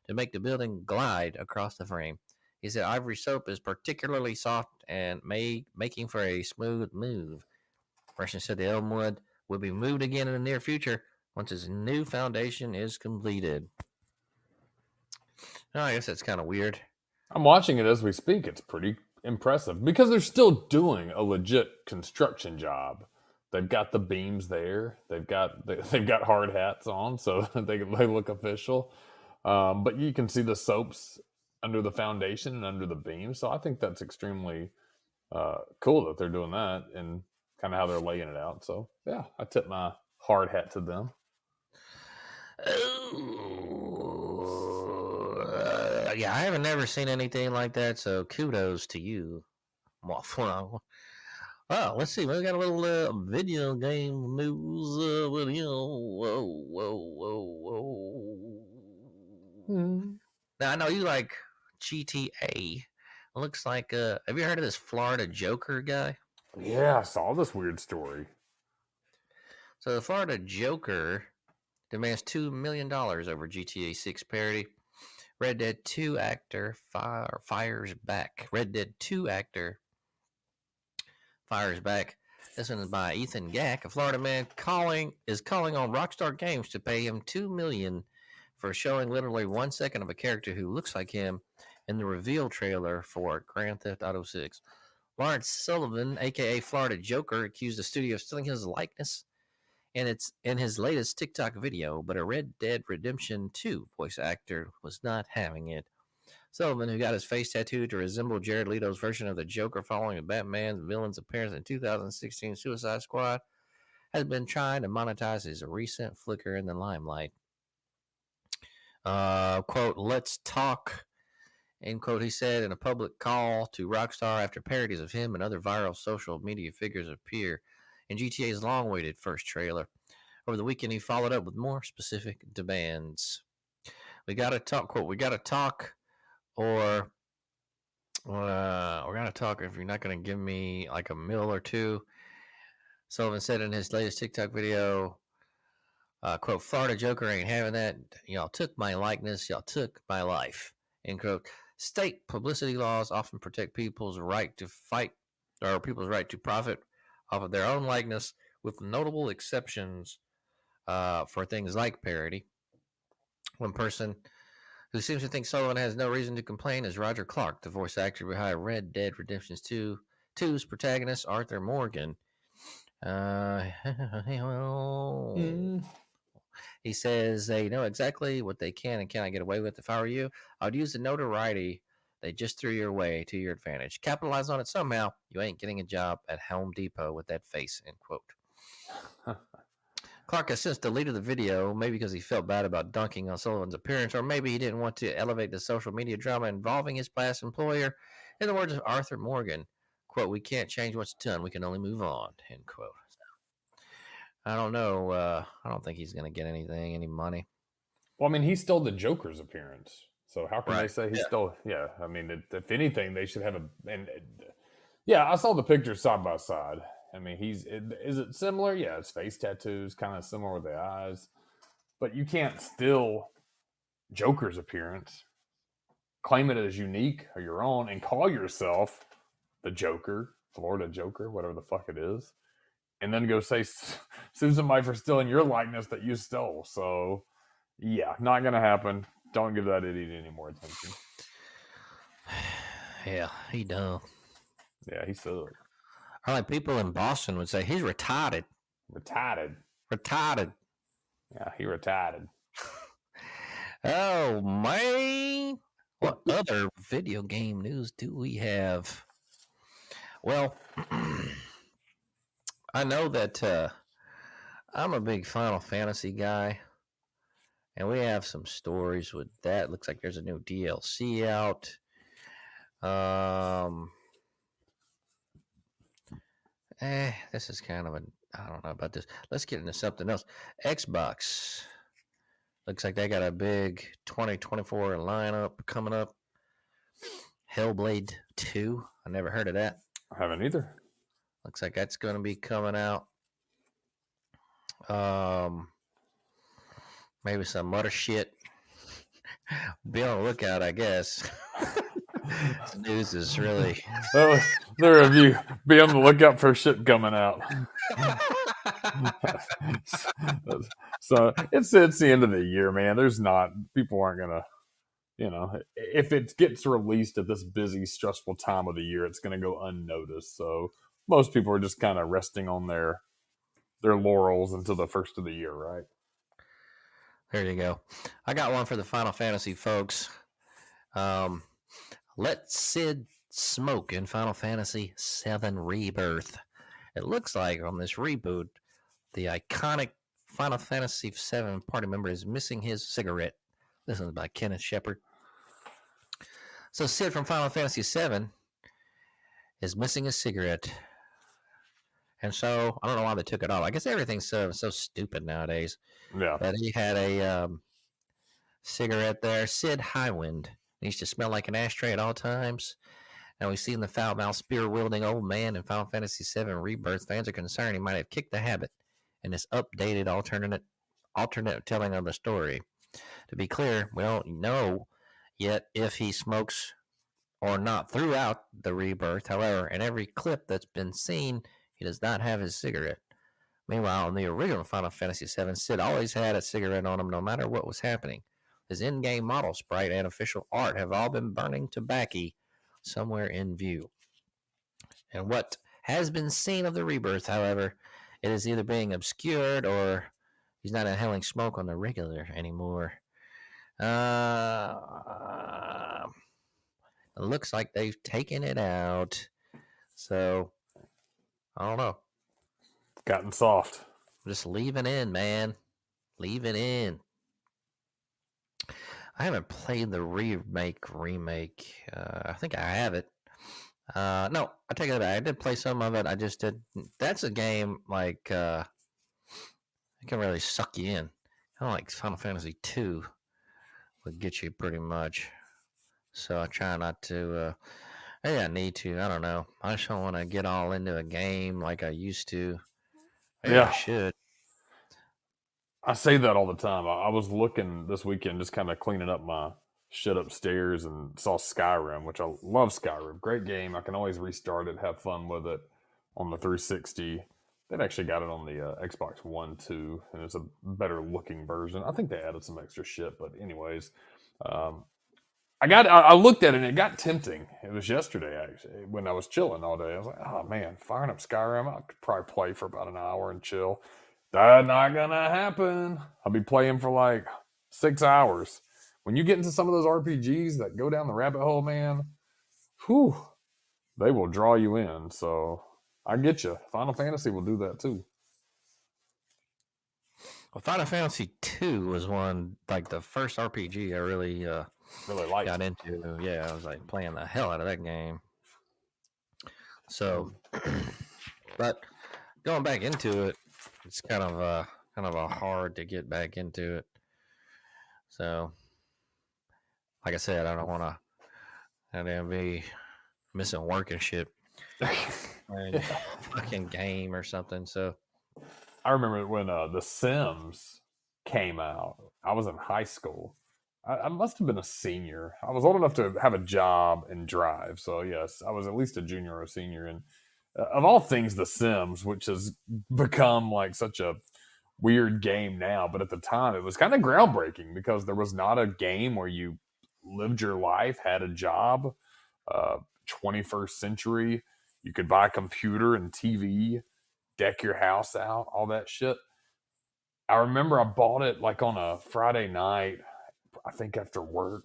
to make the building glide across the frame. He said ivory soap is particularly soft and making for a smooth move. Rushton said the Elmwood will be moved again in the near future once its new foundation is completed. I guess that's kind of weird. I'm watching it as we speak. It's pretty impressive because they're still doing a legit construction job. They've got the beams there. They've got hard hats on, so they look official. But you can see the soaps under the foundation and under the beam. So I think that's extremely cool that they're doing that and kind of how they're laying it out. So yeah, I tip my hard hat to them. Yeah, I haven't never seen anything like that, so kudos to you. Well, let's see. We got a little video game news video. Whoa. Now, I know you like GTA. Looks like, have you heard of this Florida Joker guy? Yeah, I saw this weird story. So the Florida Joker demands $2 million over GTA 6 parody. Red Dead 2 actor fires back. Red Dead 2 actor fires back. This one is by Ethan Gack. A Florida man is calling on Rockstar Games to pay him $2 million for showing literally 1 second of a character who looks like him in the reveal trailer for Grand Theft Auto 6. Lawrence Sullivan, aka Florida Joker, accused the studio of stealing his likeness, and it's in his latest TikTok video, but a Red Dead Redemption 2 voice actor was not having it. Sullivan, who got his face tattooed to resemble Jared Leto's version of the Joker following Batman's villain's appearance in 2016 Suicide Squad, has been trying to monetize his recent flicker in the limelight. Quote, "Let's talk," end quote, he said in a public call to Rockstar after parodies of him and other viral social media figures appear in GTA's long-awaited first trailer. Over the weekend, he followed up with more specific demands. We got to talk, quote, "We got to talk, or we're going to talk if you're not going to give me like a $1 or $2 million. Sullivan said in his latest TikTok video, quote, "Florida Joker ain't having that. Y'all took my likeness. Y'all took my life," end quote. State publicity laws often protect people's right to profit off of their own likeness, with notable exceptions for things like parody. One person who seems to think Sullivan has no reason to complain is Roger Clark, the voice actor behind Red Dead Redemption 2's protagonist, Arthur Morgan. He says they know exactly what they can and cannot get away with. If I were you, I would use the notoriety they just threw your way to your advantage. Capitalize on it somehow. You ain't getting a job at Home Depot with that face, end quote. Clark has since deleted the video, maybe because he felt bad about dunking on Sullivan's appearance, or maybe he didn't want to elevate the social media drama involving his past employer. In the words of Arthur Morgan, quote, "We can't change what's done. We can only move on," end quote. I don't know. I don't think he's going to get any money. Well, I mean, he stole the Joker's appearance. So how can Right. they say he stole? Yeah, I mean, if anything, they should have yeah, I saw the pictures side by side. I mean, is it similar? Yeah, his face tattoos, kind of similar with the eyes. But you can't steal Joker's appearance. claim it as unique or your own, and call yourself the Joker, Florida Joker, whatever the fuck it is, and then go sue somebody for stealing your likeness that you stole. So, yeah, not gonna happen. Don't give that idiot any more attention. Yeah, he dumb. Yeah, he sucked. Or like people in Boston would say, he's retarded. Retarded. Retarded. Yeah, he retarded. Oh, man. What other video game news do we have? Well, I know that I'm a big Final Fantasy guy, and we have some stories with that. Looks like there's a new DLC out. This is kind of I don't know about this. Let's get into something else. Xbox. Looks like they got a big 2024 lineup coming up. Hellblade 2. I never heard of that. I haven't either. Looks like that's going to be coming out. Maybe some other shit. Be on the lookout, I guess. This news is really... The review. Be on the lookout for shit coming out. So it's the end of the year, man. People aren't gonna, if it gets released at this busy, stressful time of the year, it's gonna go unnoticed. So most people are just kind of resting on their laurels until the first of the year, right? There you go. I got one for the Final Fantasy folks. Let Sid smoke in Final Fantasy VII Rebirth. It looks like on this reboot, the iconic Final Fantasy VII party member is missing his cigarette. This is by Kenneth Shepard. So Sid from Final Fantasy VII is missing his cigarette. And so, I don't know why they took it off. I guess everything's so stupid nowadays. Yeah. But he had a cigarette there. Sid Highwind. He used to smell like an ashtray at all times. Now we've seen the foul-mouthed, spear-wielding old man in Final Fantasy VII Rebirth. Fans are concerned he might have kicked the habit in this updated alternate telling of the story. To be clear, we don't know yet if he smokes or not throughout the Rebirth. However, in every clip that's been seen, he does not have his cigarette. Meanwhile, in the original Final Fantasy VII, Sid always had a cigarette on him no matter what was happening. His in-game model sprite and official art have all been burning tobacco somewhere in view. And what has been seen of the Rebirth, however, it is either being obscured or he's not inhaling smoke on the regular anymore. It looks like they've taken it out. So, I don't know. Gotten soft. Just leave it in, man. Leave it in. I haven't played the remake. I think I have it. No, I take it back. I did play some of it. I just did. That's a game like it can really suck you in. Kind of like Final Fantasy 2 would get you pretty much. So I try not to. Maybe I need to. I don't know. I just don't want to get all into a game like I used to. Maybe I should. I say that all the time. I was looking this weekend, just kind of cleaning up my shit upstairs, and saw Skyrim, which I love. Skyrim, great game. I can always restart it, have fun with it on the 360. They've actually got it on the Xbox One too, and it's a better looking version. I think they added some extra shit, but anyways, I looked at it and it got tempting. It was yesterday actually when I was chilling all day. I was like, oh man, firing up Skyrim, I could probably play for about an hour and chill. That's not gonna happen. I'll be playing for like 6 hours. When you get into some of those RPGs that go down the rabbit hole, man, whew, they will draw you in. So I get you. Final Fantasy will do that too. Well, Final Fantasy 2 was one, like the first RPG I really liked. got into. Yeah, I was like playing the hell out of that game. So, but going back into it, it's kind of a hard to get back into it. So, like I said, I don't want to be missing work and shit. Fucking game or something. So, I remember when The Sims came out. I was in high school. I must have been a senior. I was old enough to have a job and drive. So, yes, I was at least a junior or a senior. And of all things, The Sims, which has become like such a weird game now. But at the time, it was kind of groundbreaking because there was not a game where you lived your life, had a job, 21st century. You could buy a computer and TV, deck your house out, all that shit. I remember I bought it like on a Friday night, I think after work,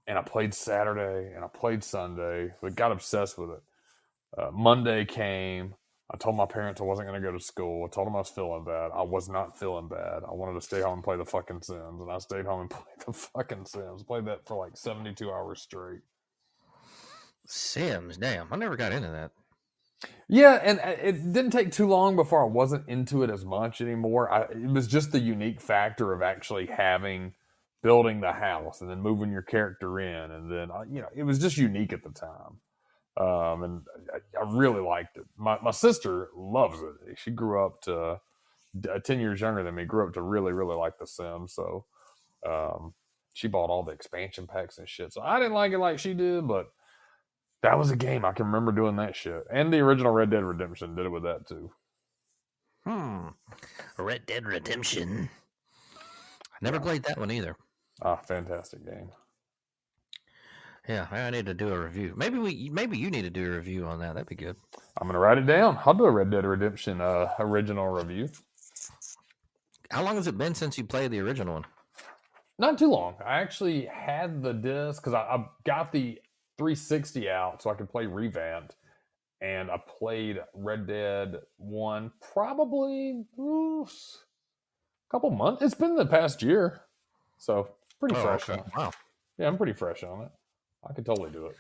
and I played Saturday and I played Sunday. We got obsessed with it. Monday came. I told my parents I wasn't going to go to school. I told them I was feeling bad. I was not feeling bad. I wanted to stay home and play the fucking Sims, and I stayed home and played the fucking Sims. Played that for like 72 hours straight. Sims, damn. I never got into that. Yeah, and it didn't take too long before I wasn't into it as much anymore. It was just the unique factor of actually building the house and then moving your character in, and then it was just unique at the time, and I really liked it. My sister loves it. She grew up to 10 years younger than me. Grew up to really really like The Sims, so she bought all the expansion packs and shit. So I didn't like it like she did, but that was a game I can remember doing that shit. And the original Red Dead Redemption did it with that too. Red Dead Redemption. I never played that one either. Ah, fantastic game. Yeah, I need to do a review. Maybe you need to do a review on that. That'd be good. I'm gonna write it down. I'll do a Red Dead Redemption original review. How long has it been since you played the original one? Not too long. I actually had the disc because I got the 360 out so I could play Revamped, and I played Red Dead 1 probably a couple months. It's been the past year, so pretty fresh. Okay. Wow. Yeah, I'm pretty fresh on it. I could totally do it.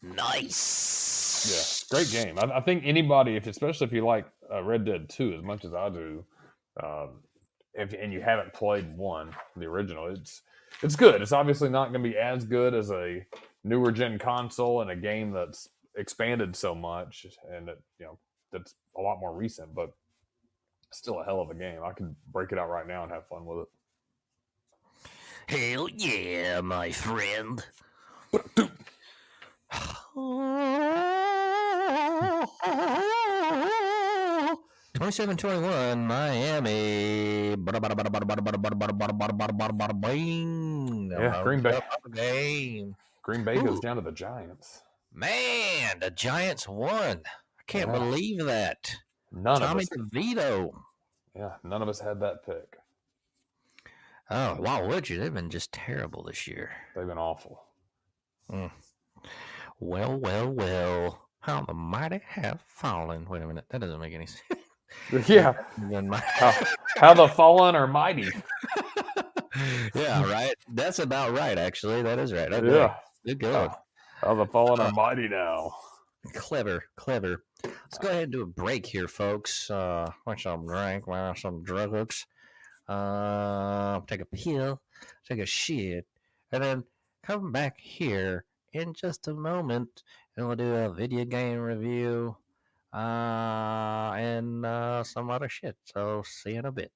Nice. Yeah, great game. I think anybody, especially if you like Red Dead 2 as much as I do, and you haven't played 1, the original, it's good. It's obviously not going to be as good as a newer gen console and a game that's expanded so much, and that's a lot more recent, but still a hell of a game. I could break it out right now and have fun with it. Hell yeah, my friend. 27-21, Miami. Yeah, Green Bay. Game. Green Bay goes down to the Giants. Man, the Giants won. I can't believe that. Tommy DeVito. Yeah, none of us had that pick. Oh, why would you? They've been just terrible this year. They've been awful. Well. How the mighty have fallen. Wait a minute. That doesn't make any sense. Yeah. How the fallen are mighty. Yeah, right. That's about right, actually. That is right. Okay. Yeah. Good going. How the fallen are mighty now. Clever. Let's go ahead and do a break here, folks. Want some drink, want some drugs. Take a pill, take a shit, and then come back here in just a moment, and we'll do a video game review, and some other shit. So see you in a bit.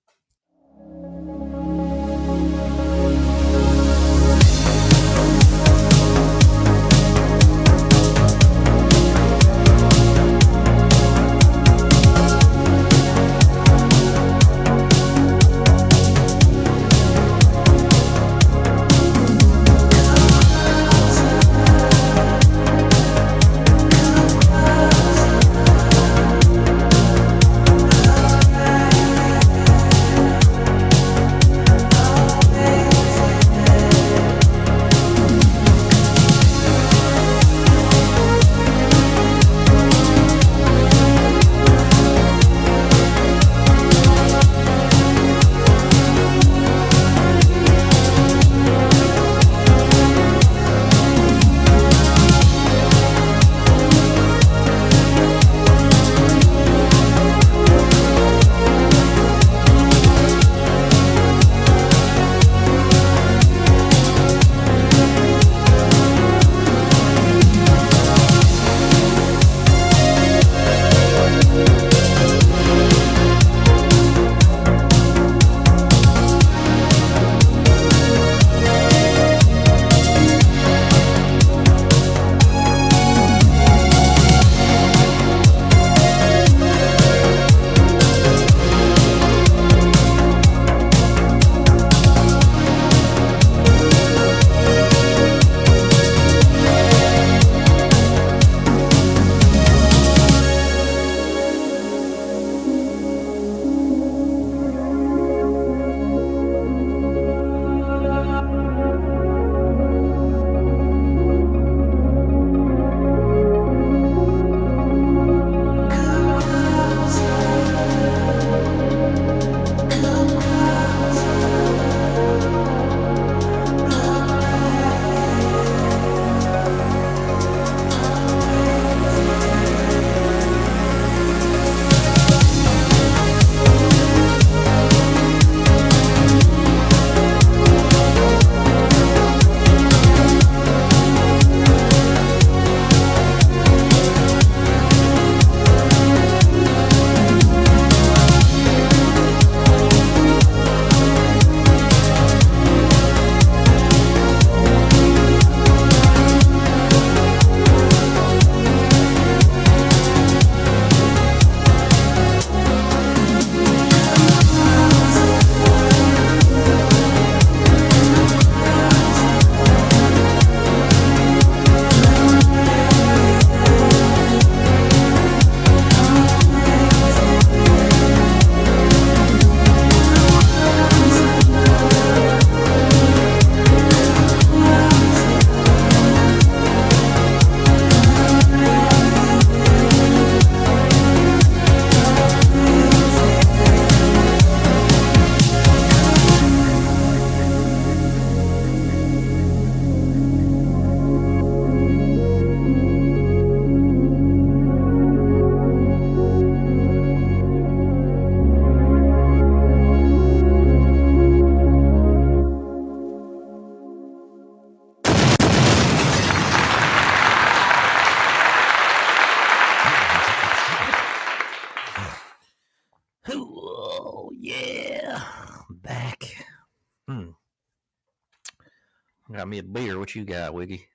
got me a beer. What you got, Wiggy?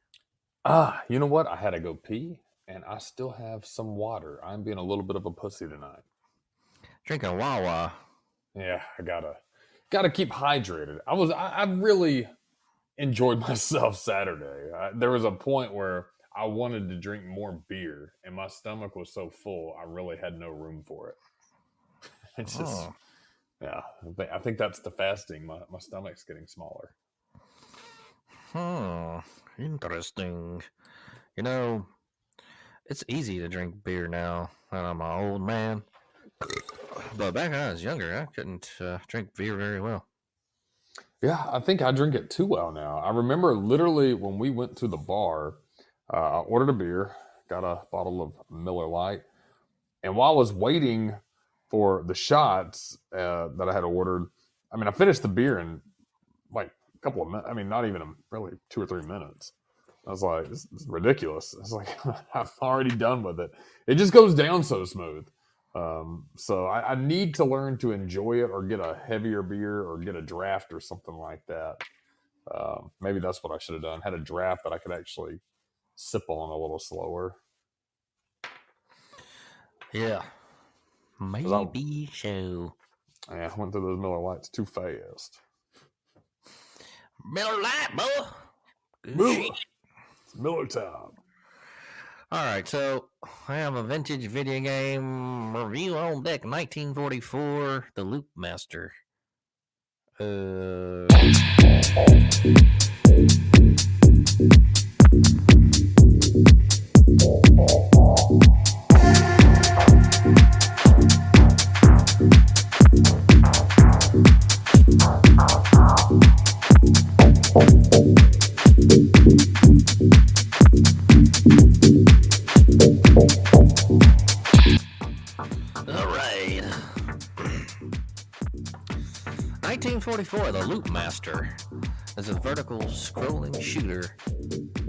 You know what? I had to go pee, and I still have some water. I'm being a little bit of a pussy tonight. Drinking Wawa. Yeah, I gotta keep hydrated. I really enjoyed myself Saturday. There was a point where I wanted to drink more beer, and my stomach was so full, I really had no room for it. It's just, yeah, I think that's the fasting. My stomach's getting smaller. Interesting. You know, it's easy to drink beer now that I'm an old man. But back when I was younger, I couldn't drink beer very well. Yeah, I think I drink it too well now. I remember literally when we went to the bar, I ordered a beer, got a bottle of Miller Lite, and while I was waiting for the shots that I had ordered, I mean, I finished the beer in like a couple of minutes. I mean, not even really 2 or 3 minutes. I was like, this is ridiculous. It's like, I'm already done with it. It just goes down so smooth. So I need to learn to enjoy it or get a heavier beer or get a draft or something like that. Maybe that's what I should have done. Had a draft that I could actually sip on a little slower. Yeah. Maybe so. Yeah, I went through those Miller Lights too fast. Miller Lite, boy. Miller. It's Miller time. All right, so I have a vintage video game review on deck. 1944, The Loop Master. All right. 1944, The Loop Master is a vertical scrolling shooter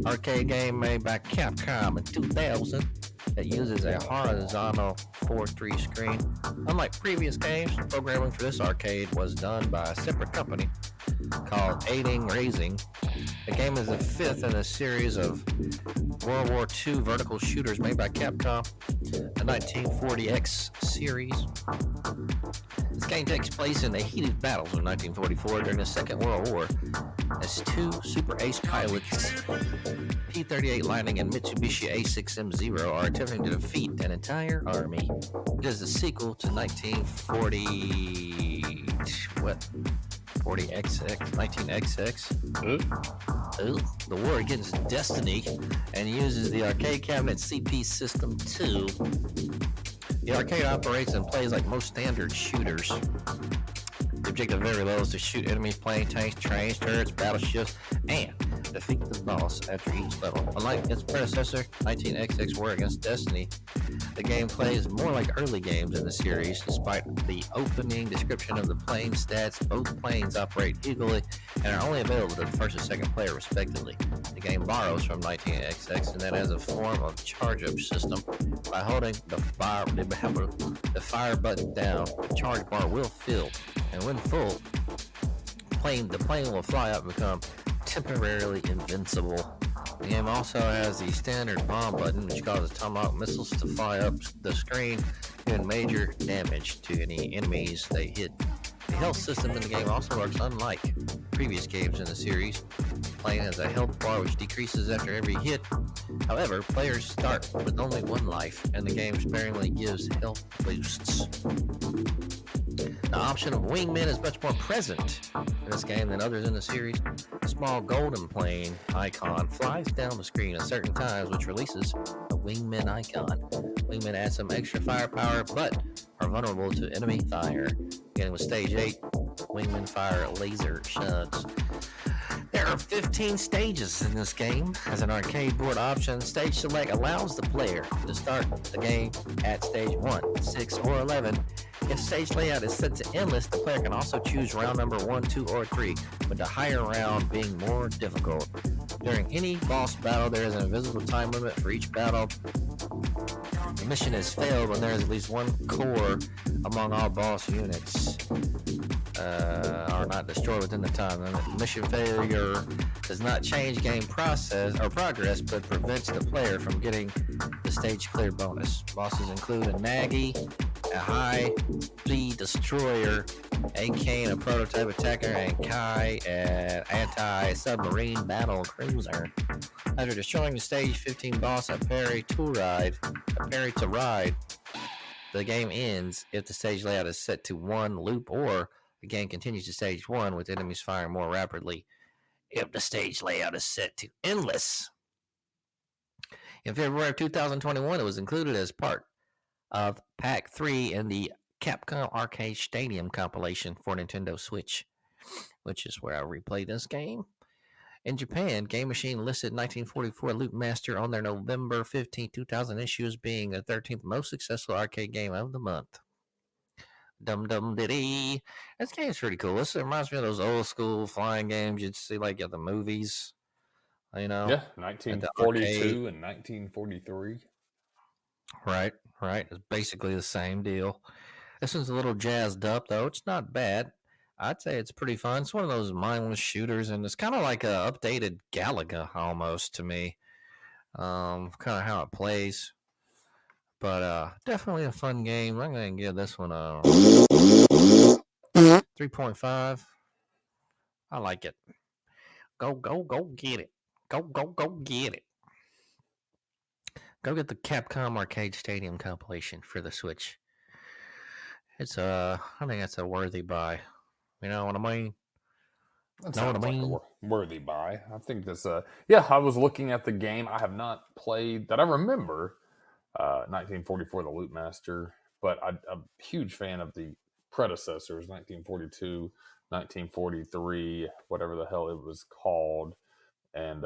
arcade game made by Capcom in 2000 that uses a horizontal 4:3 screen. Unlike previous games, the programming for this arcade was done by a separate company called Aiding Raising. The game is the fifth in a series of World War II vertical shooters made by Capcom, the 1940X series. This game takes place in the heated battles of 1944 during the Second World War as two Super Ace pilots, P-38 Lightning and Mitsubishi A6M0, are attempting to defeat an entire army. It is the sequel to 19XX? The war against Destiny, and uses the arcade cabinet CP System 2. The arcade operates and plays like most standard shooters. The objective of every level is to shoot enemies, plane, tanks, trains, turrets, battleships, and defeat the boss after each level. Unlike its predecessor, 19XX War Against Destiny, the game plays more like early games in the series. Despite the opening description of the plane stats, both planes operate equally and are only available to the first and second player respectively. The game borrows from 19XX and then has a form of charge-up system. By holding the fire button down, the charge bar will fill, and when full, the plane will fly up and become temporarily invincible. The game also has the standard bomb button, which causes Tomahawk missiles to fly up the screen, doing major damage to any enemies they hit. The health system in the game also works unlike previous games in the series. The plane has a health bar which decreases after every hit. However, players start with only one life, and the game sparingly gives health boosts. The option of wingman is much more present in this game than others in the series. A small golden plane icon flies down the screen at certain times, which releases a wingman icon. Wingmen add some extra firepower, but are vulnerable to enemy fire. Beginning with Stage 8, wingmen fire laser shots. There are 15 stages in this game. As an arcade board option, Stage Select allows the player to start the game at Stage 1, 6, or 11. If stage layout is set to endless, the player can also choose round number 1, 2, or 3, with the higher round being more difficult. During any boss battle, there is an invisible time limit for each battle. The mission is failed when there is at least one core among all boss units are not destroyed within the time limit. Mission failure does not change game process or progress, but prevents the player from getting the stage clear bonus. Bosses include a Nagy, a high-speed destroyer, a Kane, a prototype attacker, and Kai, an anti-submarine battle cruiser. After destroying the stage 15 boss, a parry to ride, the game ends if the stage layout is set to one loop, or the game continues to stage 1 with enemies firing more rapidly if the stage layout is set to endless. In February of 2021, it was included as part of Pack 3 in the Capcom Arcade Stadium compilation for Nintendo Switch, which is where I replay this game. In Japan, Game Machine listed 1944 Loop Master on their November 15, 2000 issue as being the 13th most successful arcade game of the month. Dum dum diddy. This game's pretty cool. This reminds me of those old school flying games you'd see like at the movies. You know? Yeah, At the 1942 and 1943. Right. It's basically the same deal. This one's a little jazzed up, though. It's not bad. I'd say it's pretty fun. It's one of those mindless shooters, and it's kind of like a updated Galaga almost to me. Kind of how it plays. But definitely a fun game. I'm going to give this one a 3.5. I like it. Go get it. Go get it. Go get the Capcom Arcade Stadium compilation for the Switch. It's I think that's a worthy buy. You know what I mean? That Know what I sounds like mean? a worthy buy. I think this. Yeah, I was looking at the game. I have not played that. I remember 1944, the Loot Master, but I'm a huge fan of the predecessors, 1942, 1943, whatever the hell it was called, and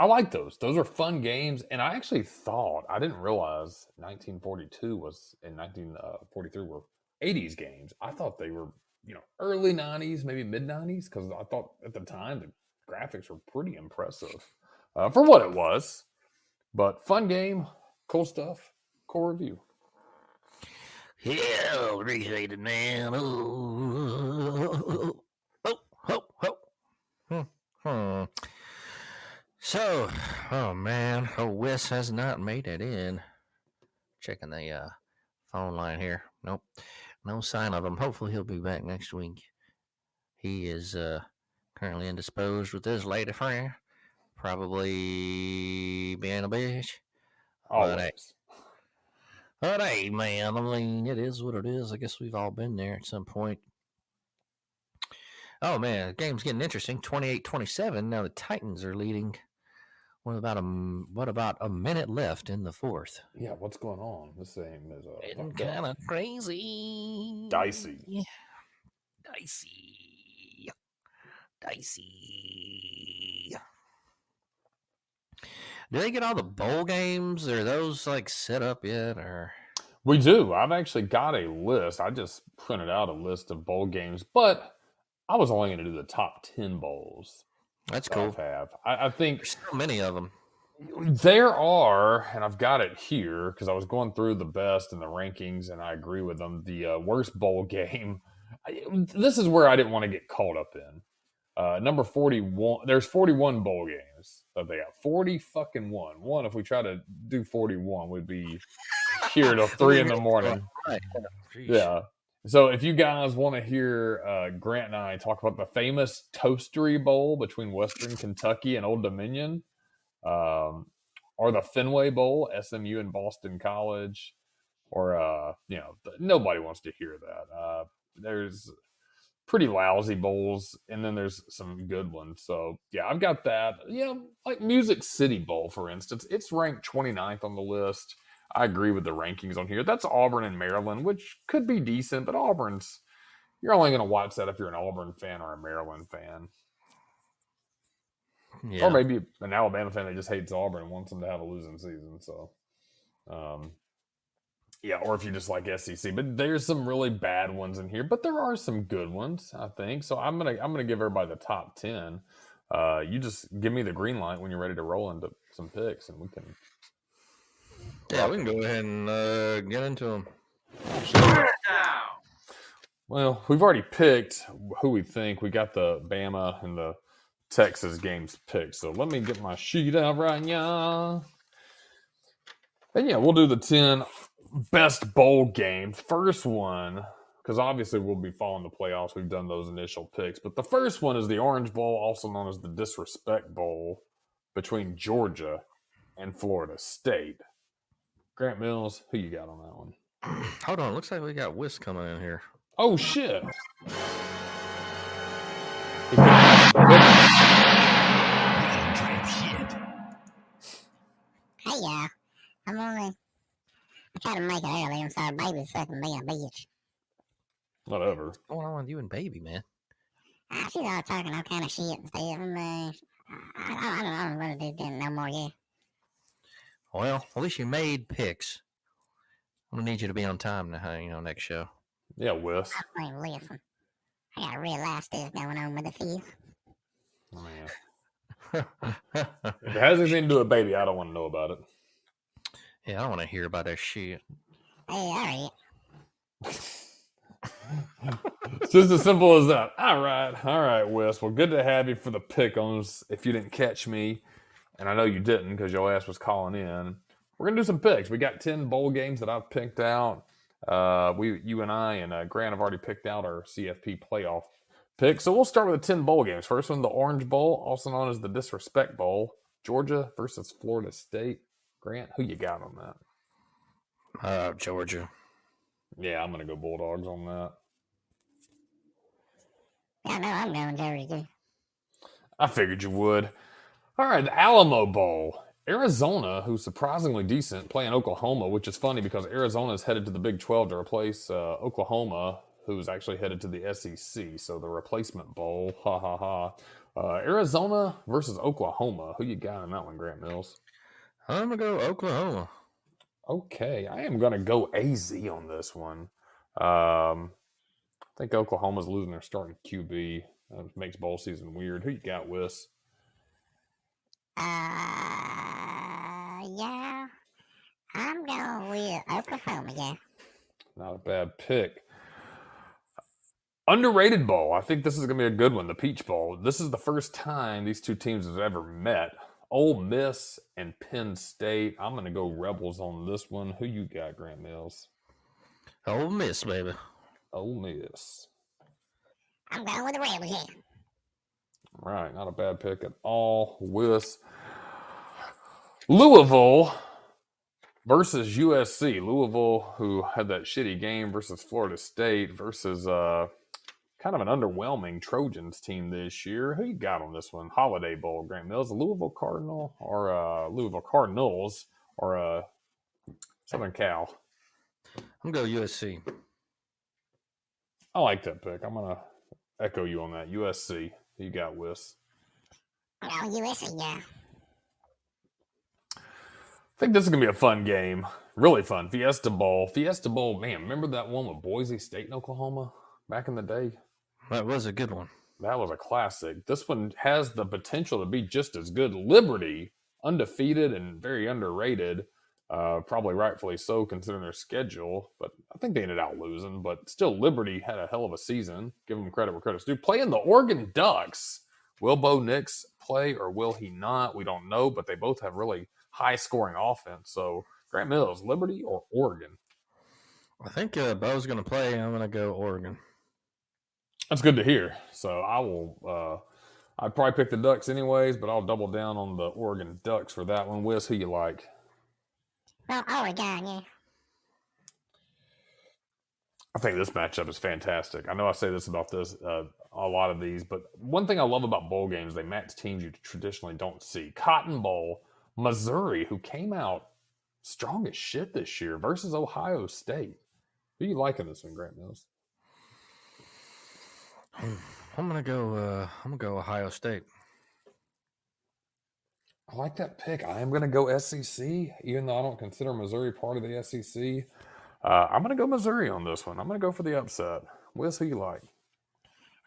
I like those. Those are fun games, and I actually thought I didn't realize 1942 was in 1943 were 80s games. I thought they were early 90s, maybe mid 90s, because I thought at the time the graphics were pretty impressive for what it was. But fun game, cool stuff, cool review. Yeah, appreciate it, man. So, oh man, Whis has not made it in. Checking the phone line here. Nope, no sign of him. Hopefully, he'll be back next week. He is currently indisposed with his lady friend. Probably being a bitch. Always. But hey, man, I mean, it is what it is. I guess we've all been there at some point. Oh, man, the game's getting interesting. 28-27. Now the Titans are leading. What about a minute left in the fourth? Yeah, what's going on? This thing is It's kind of crazy. dicey. Dicey. Do they get all the bowl games? Are those like set up yet? Or We do. I've actually got a list. I just printed out a list of bowl games, but I was only going to do the top 10 bowls. that's cool. I think There's so many of them. there are, and I've got it here because I was going through the best and the rankings, and I agree with them. The worst bowl game. This is where I didn't want to get caught up in. Number 41. There's 41 bowl games that they got. 40 fucking one. If we try to do 41, we'd be here till 3 in the morning. Right. Yeah. So if you guys want to hear Grant and I talk about the famous Toastery Bowl between Western Kentucky and Old Dominion, or the Fenway Bowl, SMU and Boston College, or nobody wants to hear that. There's pretty lousy bowls, and then there's some good ones. So yeah, I've got that. Yeah, like Music City Bowl, for instance. It's ranked 29th on the list. I agree with the rankings on here. That's Auburn and Maryland, which could be decent, but you're only going to watch that if you're an Auburn fan or a Maryland fan. Yeah. Or maybe an Alabama fan that just hates Auburn and wants them to have a losing season. So, or if you just like SEC. But there's some really bad ones in here, but there are some good ones, I think. So I'm gonna give everybody the top 10. You just give me the green light when you're ready to roll into some picks, and we can. Yeah, we can go ahead and get into them. Well, we've already picked who we think. We got the Bama and the Texas games picked. So let me get my sheet out right now. And yeah, we'll do the 10 best bowl games. First one, because obviously we'll be following the playoffs. We've done those initial picks. But the first one is the Orange Bowl, also known as the Disrespect Bowl, between Georgia and Florida State. Grant Mills, who you got on that one? Hold on. Looks like we got Whis coming in here. Oh, shit. He couldn't ask the goodness. Hey, y'all. I tried to make it early. I'm sorry, baby's fucking being a bitch. Whatever. What's going on with you and baby, man? She's all talking all kind of shit and stuff. I don't want to do that no more, yeah. Well, at least you made picks. I'm gonna need you to be on time now, next show. Yeah, Whis. I ain't listen. I got real life stuff going on with the field. Oh, man. If it has anything to do with baby, I don't want to know about it. Yeah, I don't want to hear about that shit. Hey, all right. It's just as simple as that. All right, Wes. Well, good to have you for the pick-ems. If you didn't catch me, and I know you didn't because your ass was calling in, we're gonna do some picks. We got 10 bowl games that I've picked out. You and I and Grant have already picked out our CFP playoff picks. So we'll start with the 10 bowl games. First one, the Orange Bowl, also known as the Disrespect Bowl. Georgia versus Florida State. Grant, who you got on that? Georgia. Yeah, I'm gonna go Bulldogs on that. I know I'm going Georgia. I figured you would. All right, the Alamo Bowl. Arizona, who's surprisingly decent, playing Oklahoma, which is funny because Arizona is headed to the Big 12 to replace Oklahoma, who's actually headed to the SEC. So the replacement bowl. Ha ha ha. Arizona versus Oklahoma. Who you got in that one, Grant Mills? I'm gonna go Oklahoma. Okay, I am going to go AZ on this one. I think Oklahoma's losing their starting QB. That makes bowl season weird. Who you got, Whis? Yeah. I'm going with Oklahoma, yeah. Not a bad pick. Underrated bowl. I think this is going to be a good one, the Peach Bowl. This is the first time these two teams have ever met. Ole Miss and Penn State. I'm going to go Rebels on this one. Who you got, Grant Mills? Ole Miss, baby. Ole Miss. I'm going with the Rebels, yeah. Right, not a bad pick at all. Whis. Louisville versus USC. Louisville, who had that shitty game versus Florida State, versus kind of an underwhelming Trojans team this year. Who you got on this one? Holiday Bowl, Grant Mills, Louisville Cardinal or Louisville Cardinals or Southern Cal? I'm gonna go USC. I like that pick. I'm gonna echo you on that. USC. Who you got, Whis? I'm going USC, yeah. I think this is going to be a fun game. Really fun. Fiesta Bowl. Fiesta Bowl, man, remember that one with Boise State and Oklahoma back in the day? That was a good one. That was a classic. This one has the potential to be just as good. Liberty, undefeated and very underrated. Probably rightfully so considering their schedule. But I think they ended out losing. But still, Liberty had a hell of a season. Give them credit where credit's due. Playing the Oregon Ducks. Will Bo Nix play or will he not? We don't know. But they both have really high-scoring offense. So, Grant Mills, Liberty or Oregon? I think Bo's going to play. I'm going to go Oregon. That's good to hear. So, I will I'd probably pick the Ducks anyways, but I'll double down on the Oregon Ducks for that one. Whis, who you like? Well, Oregon, yeah. I think this matchup is fantastic. I know I say this about a lot of these, but one thing I love about bowl games, they match teams you traditionally don't see. Cotton Bowl, Missouri, who came out strong as shit this year, versus Ohio State. Who you liking this one, Grant Mills? I'm gonna go Ohio State. I like that pick. I am gonna go SEC, even though I don't consider Missouri part of the SEC. I'm gonna go Missouri on this one. I'm gonna go for the upset. Whis, who you like?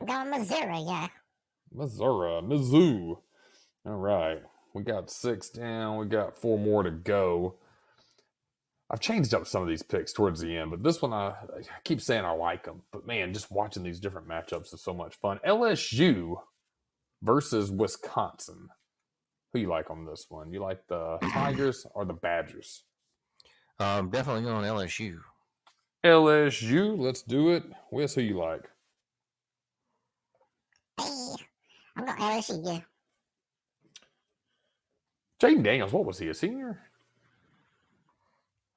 I'm going Missouri, yeah. Missouri, Mizzou. All right. We got 6 down. We got 4 more to go. I've changed up some of these picks towards the end, but this one I keep saying I like them. But man, just watching these different matchups is so much fun. LSU versus Wisconsin. Who you like on this one? You like the Tigers or the Badgers? Definitely going LSU. LSU, let's do it. Whis, who you like? Hey, I'm going LSU. Yeah. Jaden Daniels, what was he, a senior?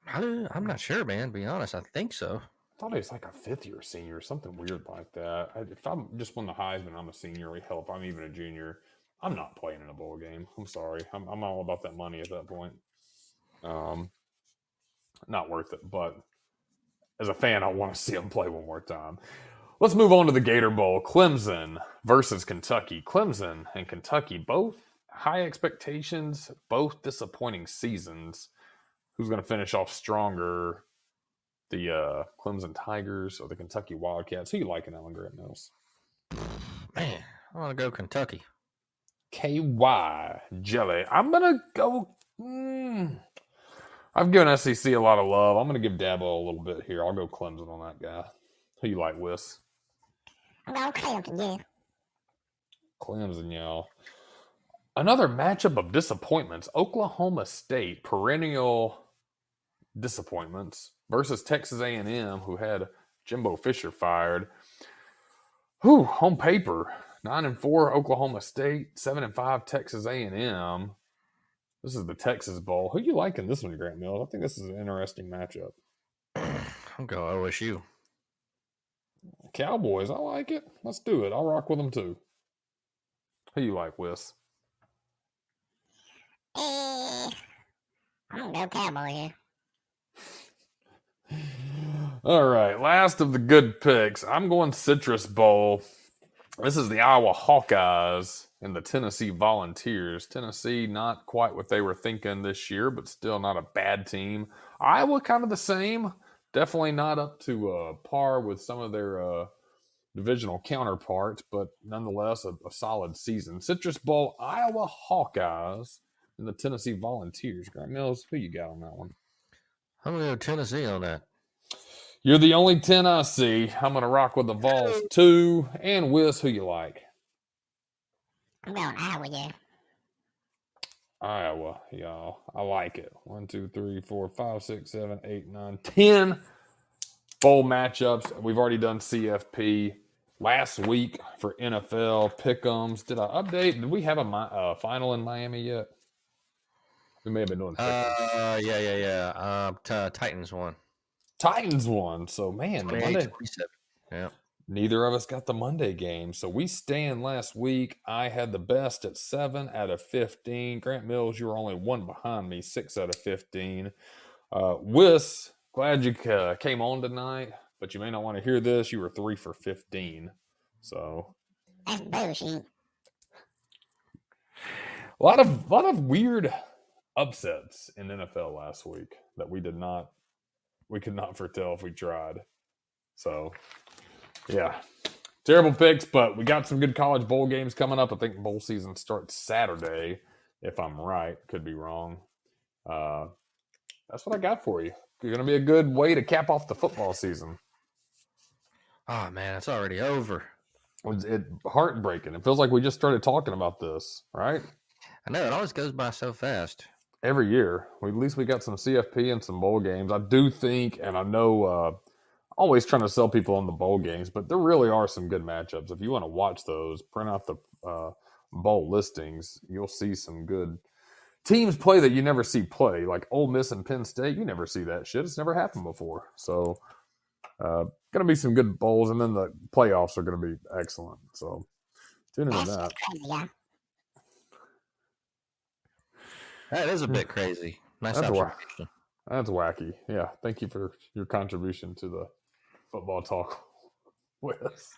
I'm not sure, man. To be honest, I think so. I thought he was like a fifth-year senior, something weird like that. If I'm just won the Heisman, I'm a senior. Hell, if I'm even a junior, I'm not playing in a bowl game. I'm sorry. I'm all about that money at that point. Not worth it, but as a fan, I want to see him play one more time. Let's move on to the Gator Bowl. Clemson versus Kentucky. Clemson and Kentucky, both high expectations, both disappointing seasons. Who's going to finish off stronger? The Clemson Tigers or the Kentucky Wildcats? Who you liking, Alan Grant Mills? Man, I want to go Kentucky. KY Jelly. I'm going to go... I've given SEC a lot of love. I'm going to give Dabo a little bit here. I'll go Clemson on that guy. Who you like, Whis? I'm going Clemson. Yeah. Clemson, y'all. Another matchup of disappointments. Oklahoma State, perennial disappointments, versus Texas A&M, who had Jimbo Fisher fired. On paper, 9-4 Oklahoma State, 7-5 Texas A&M. This is the Texas Bowl. Who you like in this one, Grant Mills? I think this is an interesting matchup. I'll go OSU. Cowboys, I like it. Let's do it. I'll rock with them too. Who you like, Whis? I'm going to go Cowboy here. All right, last of the good picks. I'm going Citrus Bowl. This is the Iowa Hawkeyes and the Tennessee Volunteers. Tennessee, not quite what they were thinking this year, but still not a bad team. Iowa, kind of the same. Definitely not up to par with some of their divisional counterparts, but nonetheless a solid season. Citrus Bowl, Iowa Hawkeyes and the Tennessee Volunteers. Grant Mills, who you got on that one? I'm going to go Tennessee on that. You're the only 10 I see. I'm going to rock with the Vols too. And Whis, who you like? I'm going Iowa. Yeah. Iowa, y'all. I like it. 1, 2, 3, 4, 5, 6, 7, 8, 9, 10 bowl matchups. We've already done CFP last week for NFL pick'ems. Did I update? Did we have a final in Miami yet? We may have been doing pick'ems. Yeah. Titans won. Titans won. So, man, the Monday. 27. Yeah. Neither of us got the Monday game. So we stand last week. I had the best at 7 out of 15. Grant Mills, you were only one behind me, 6 out of 15. Whis, glad you came on tonight, but you may not want to hear this. You were 3 for 15. So That's bullshit. a lot of weird upsets in NFL last week that we could not foretell if we tried. So yeah, terrible picks, but we got some good college bowl games coming up. I think bowl season starts Saturday, if I'm right. Could be wrong. That's what I got for you. It's going to be a good way to cap off the football season. Oh, man, it's already over. It's heartbreaking. It feels like we just started talking about this, right? I know, it always goes by so fast. Every year. At least we got some CFP and some bowl games. I do think, and I know always trying to sell people on the bowl games, but there really are some good matchups. If you want to watch those, print out the bowl listings. You'll see some good teams play that you never see play, like Ole Miss and Penn State. You never see that shit. It's never happened before. So, going to be some good bowls, and then the playoffs are going to be excellent. So, tune into that. Crazy, yeah. That is a bit crazy. Nice That's observation. That's wacky. Yeah. Thank you for your contribution to the football talk with us.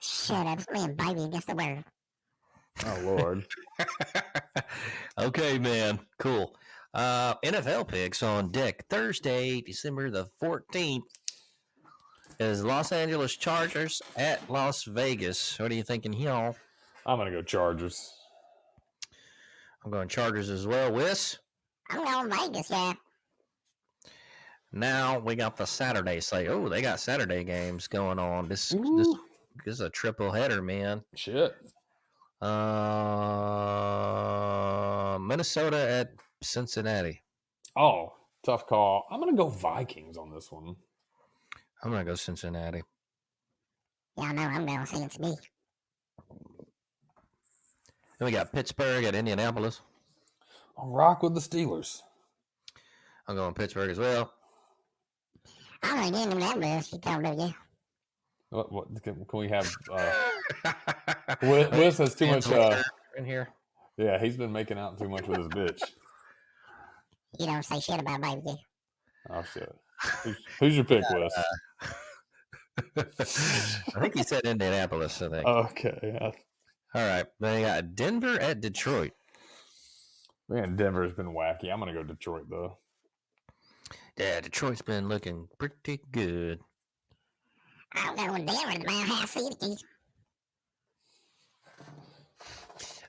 Shut up. It's me and baby against the world. Oh, Lord. Okay, man. Cool. NFL picks on deck. Thursday, December the 14th is Los Angeles Chargers at Las Vegas. What are you thinking, y'all? I'm going to go Chargers. I'm going Chargers as well. Whis? I'm going Vegas, yeah. Now we got the Saturday slate. Oh, they got Saturday games going on. This is a triple header, man. Shit. Minnesota at Cincinnati. Oh, tough call. I'm going to go Vikings on this one. I'm going to go Cincinnati. Y'all know I'm going to Cincinnati. Then we got Pittsburgh at Indianapolis. I'll rock with the Steelers. I'm going Pittsburgh as well. I'm going to get them that you told me. What can we have? Whis has too much. In here. Yeah, he's been making out too much with his bitch. You don't say shit about baby. Oh shit. Who's your pick, Whis? I think he said Indianapolis. I think. Okay. Yeah. All right. Then you got Denver at Detroit. Man, Denver's been wacky. I'm gonna go Detroit though. Yeah, Detroit's been looking pretty good. I'm going Denver, the House City.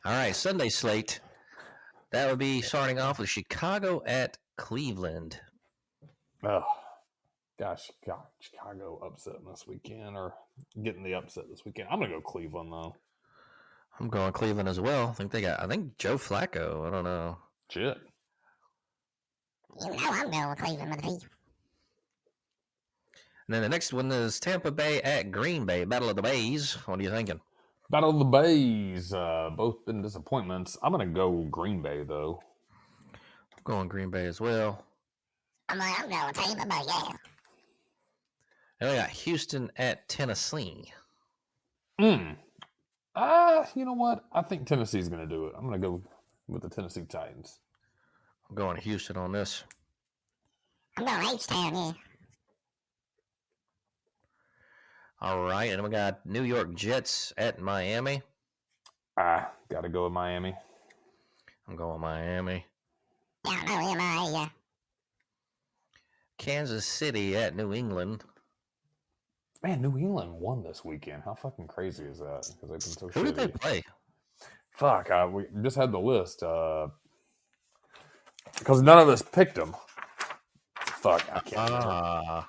All right, Sunday slate. That would be starting off with Chicago at Cleveland. Oh, gosh, Chicago upsetting this weekend or getting the upset this weekend. I'm gonna go Cleveland though. I'm going Cleveland as well. I think Joe Flacco. I don't know. Shit. You know I'm going with Cleveland with the And then the next one is Tampa Bay at Green Bay. Battle of the Bays. What are you thinking? Battle of the Bays. Both been disappointments. I'm gonna go Green Bay though. I'm going Green Bay as well. I'm going Tampa Bay, yeah. And we got Houston at Tennessee. You know what? I think Tennessee's gonna do it. I'm gonna go with the Tennessee Titans. I'm going Houston on this. I'm going H-Town, yeah. All right, and we got New York Jets at Miami. Gotta go with Miami. I'm going Miami. Y'all know MIA, yeah. Kansas City at New England. Man, New England won this weekend. How fucking crazy is that? Because they've been so Who did they shitty. play? Fuck, we just had the list. Because none of us picked them. Fuck, I can't remember.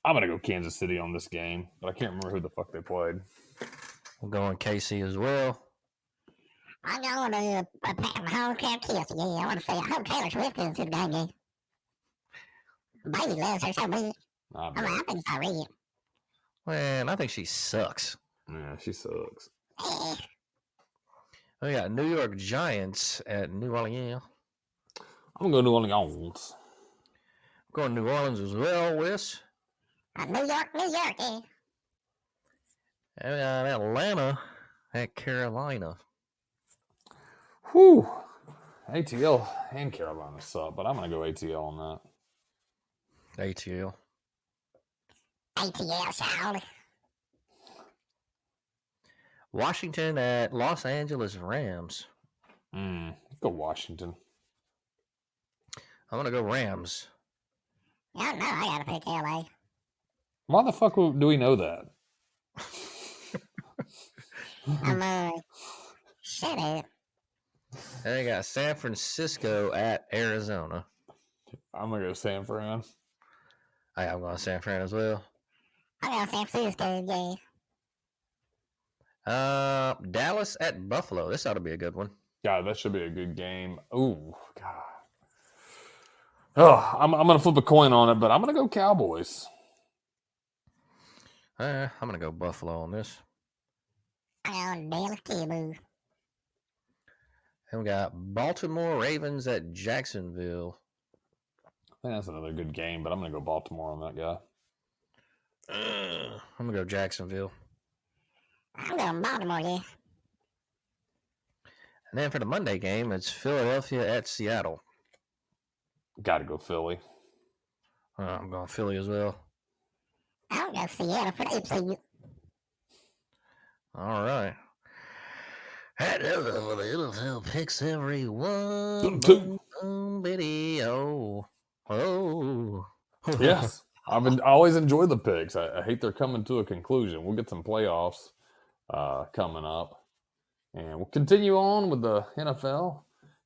I'm going to go Kansas City on this game, but I can't remember who the fuck they played. I'm going KC as well. I'm going to Home Camp Kiss, yeah. I want to say I hope Taylor Swift goes to the game, yeah. Baby loves her so much. I think I read it. Man, I think she sucks. Yeah, she sucks. We got New York Giants at New Orleans. I'm going to New Orleans. I'm going New Orleans as well, Whis. New York, yeah. And we got Atlanta at Carolina. Whew. ATL and Carolina suck, but I'm going to go ATL on that. ATL. ATL, Charlie. Washington at Los Angeles Rams. Let's go Washington. I'm going to go Rams. I know I got to pick LA. Why the fuck do we know that? Shut up. And we got San Francisco at Arizona. I'm going to go San Fran. I'm going San Fran as well. I'm going San Francisco, yeah. Dallas at Buffalo. This ought to be a good one. God, that should be a good game. Ooh, God. Oh, I'm going to flip a coin on it, but I'm going to go Cowboys. I'm going to go Buffalo on this. I'm going Dallas Cowboys. And we got Baltimore Ravens at Jacksonville. I think that's another good game, but I'm going to go Baltimore on that guy. I'm going to go Jacksonville. I'm going Baltimore, yeah. And then for the Monday game, it's Philadelphia at Seattle. Got to go Philly. I'm going Philly as well. I'll go Seattle for the upset. All right. That is the NFL picks everyone. Video. Oh. Yes. I always enjoy the picks. I hate they're coming to a conclusion. We'll get some playoffs coming up. And we'll continue on with the NFL.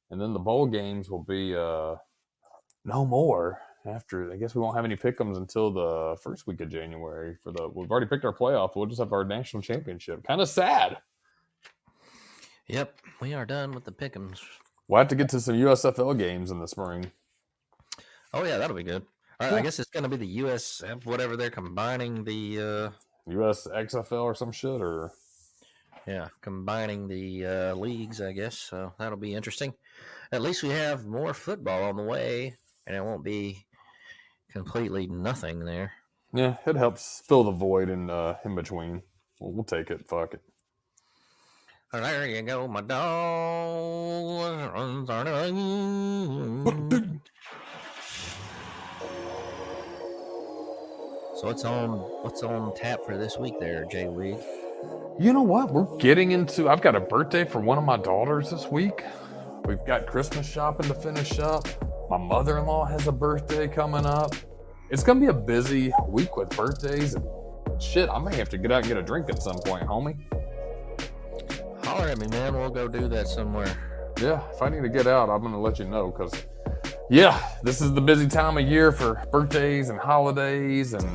And then the bowl games will be no more after. I guess we won't have any pick'ems until the first week of January. We've already picked our playoff. We'll just have our national championship. Kind of sad. Yep, we are done with the pick'ems. We'll have to get to some USFL games in the spring. Oh yeah, that'll be good. I guess it's going to be the USF, whatever they're combining the US XFL or some shit, or combining the leagues, I guess. So that'll be interesting. At least we have more football on the way, and it won't be completely nothing there. Yeah, it helps fill the void in between. We'll take it. Fuck it. There you go, my dog. So what's on tap for this week there, Jay Weed? You know what? We're getting into. I've got a birthday for one of my daughters this week. We've got Christmas shopping to finish up. My mother-in-law has a birthday coming up. It's gonna be a busy week with birthdays and shit. I may have to get out and get a drink at some point, homie. Holler at me, man. We'll go do that somewhere. Yeah, if I need to get out, I'm gonna let you know, because this is the busy time of year for birthdays and holidays and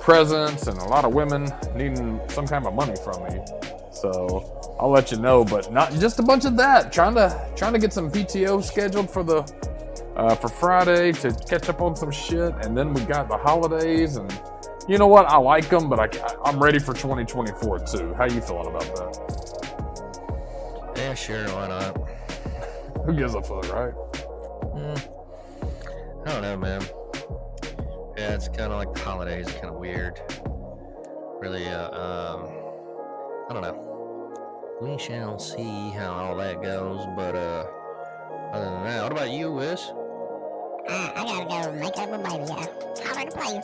presents, and a lot of women needing some kind of money from me. So I'll let you know, but not just a bunch of that. Trying to get some PTO scheduled for the for Friday to catch up on some shit, and then we got the holidays, and you know what? I like them, but I'm ready for 2024 too. How you feeling about that? Yeah, sure, why not? Who gives a fuck, right? I don't know, man. Yeah, it's kind of like the holidays, kind of weird. Really, I don't know. We shall see how all that goes, but other than that, what about you, Whis? I gotta go make up with baby. Holler to play.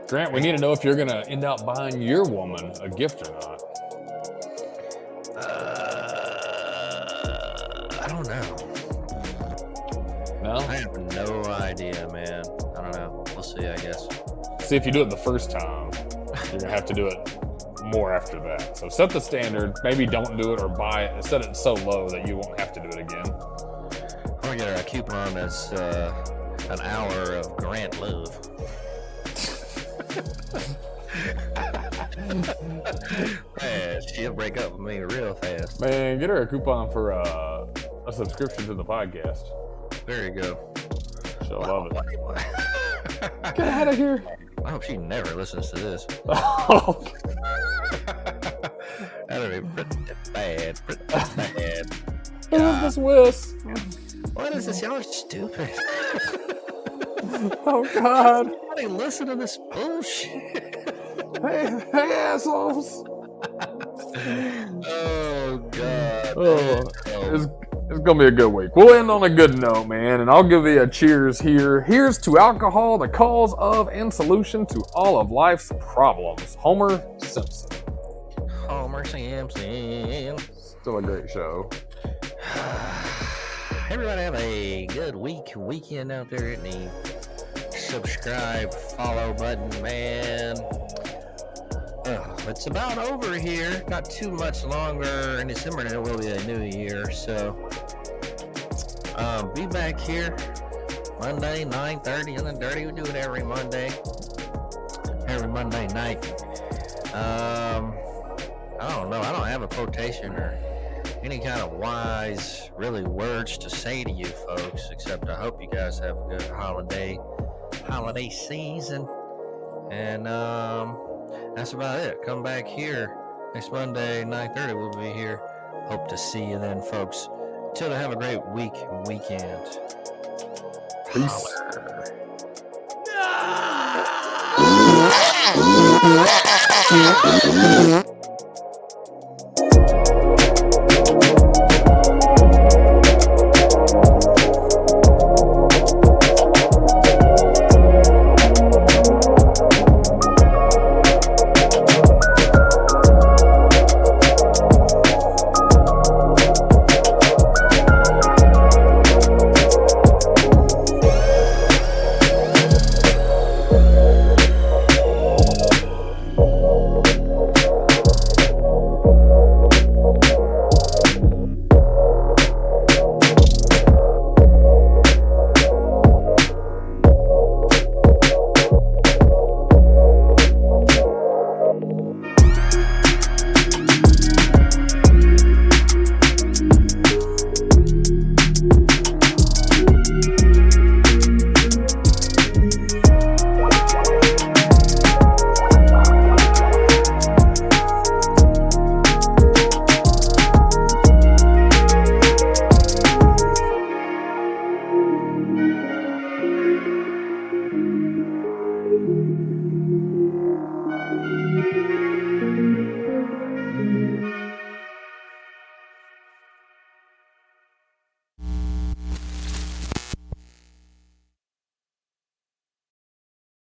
Grant, we need to know if you're gonna end up buying your woman a gift or not. I don't know. No? I have no idea, man. I don't know. We'll see, I guess. See, if you do it the first time, you're gonna have to do it more after that. So set the standard. Maybe don't do it, or buy it. Set it so low that you won't have to do it again. I'm gonna get her a coupon that's an hour of Grant love. Man, she'll break up with me real fast. Man, get her a coupon for a subscription to the podcast. There you go. She'll love it. Get out of here. I hope she never listens to this. Oh. That'd be pretty bad. Pretty bad. Who is this Whis? What is this? Y'all are stupid. Oh, God. Nobody listen to this bullshit. Hey, assholes. Oh, God. Oh, it's going to be a good week. We'll end on a good note, man, and I'll give you a cheers here. Here's to alcohol, the cause of and solution to all of life's problems. Homer Simpson. Homer Simpson. Still a great show. Everybody have a good weekend out there. Hit the subscribe, follow button, man. It's about over here. Not too much longer in December, and it will be a new year. So, be back here Monday, 9:30 on the Dirty. We do it every Monday night. I don't know. I don't have a quotation or any kind of wise, really words to say to you folks, except I hope you guys have a good holiday season. And that's about it. Come back here next Monday, 9:30. We'll be here. Hope to see you then, folks. Until then, have a great weekend. Peace. Holler.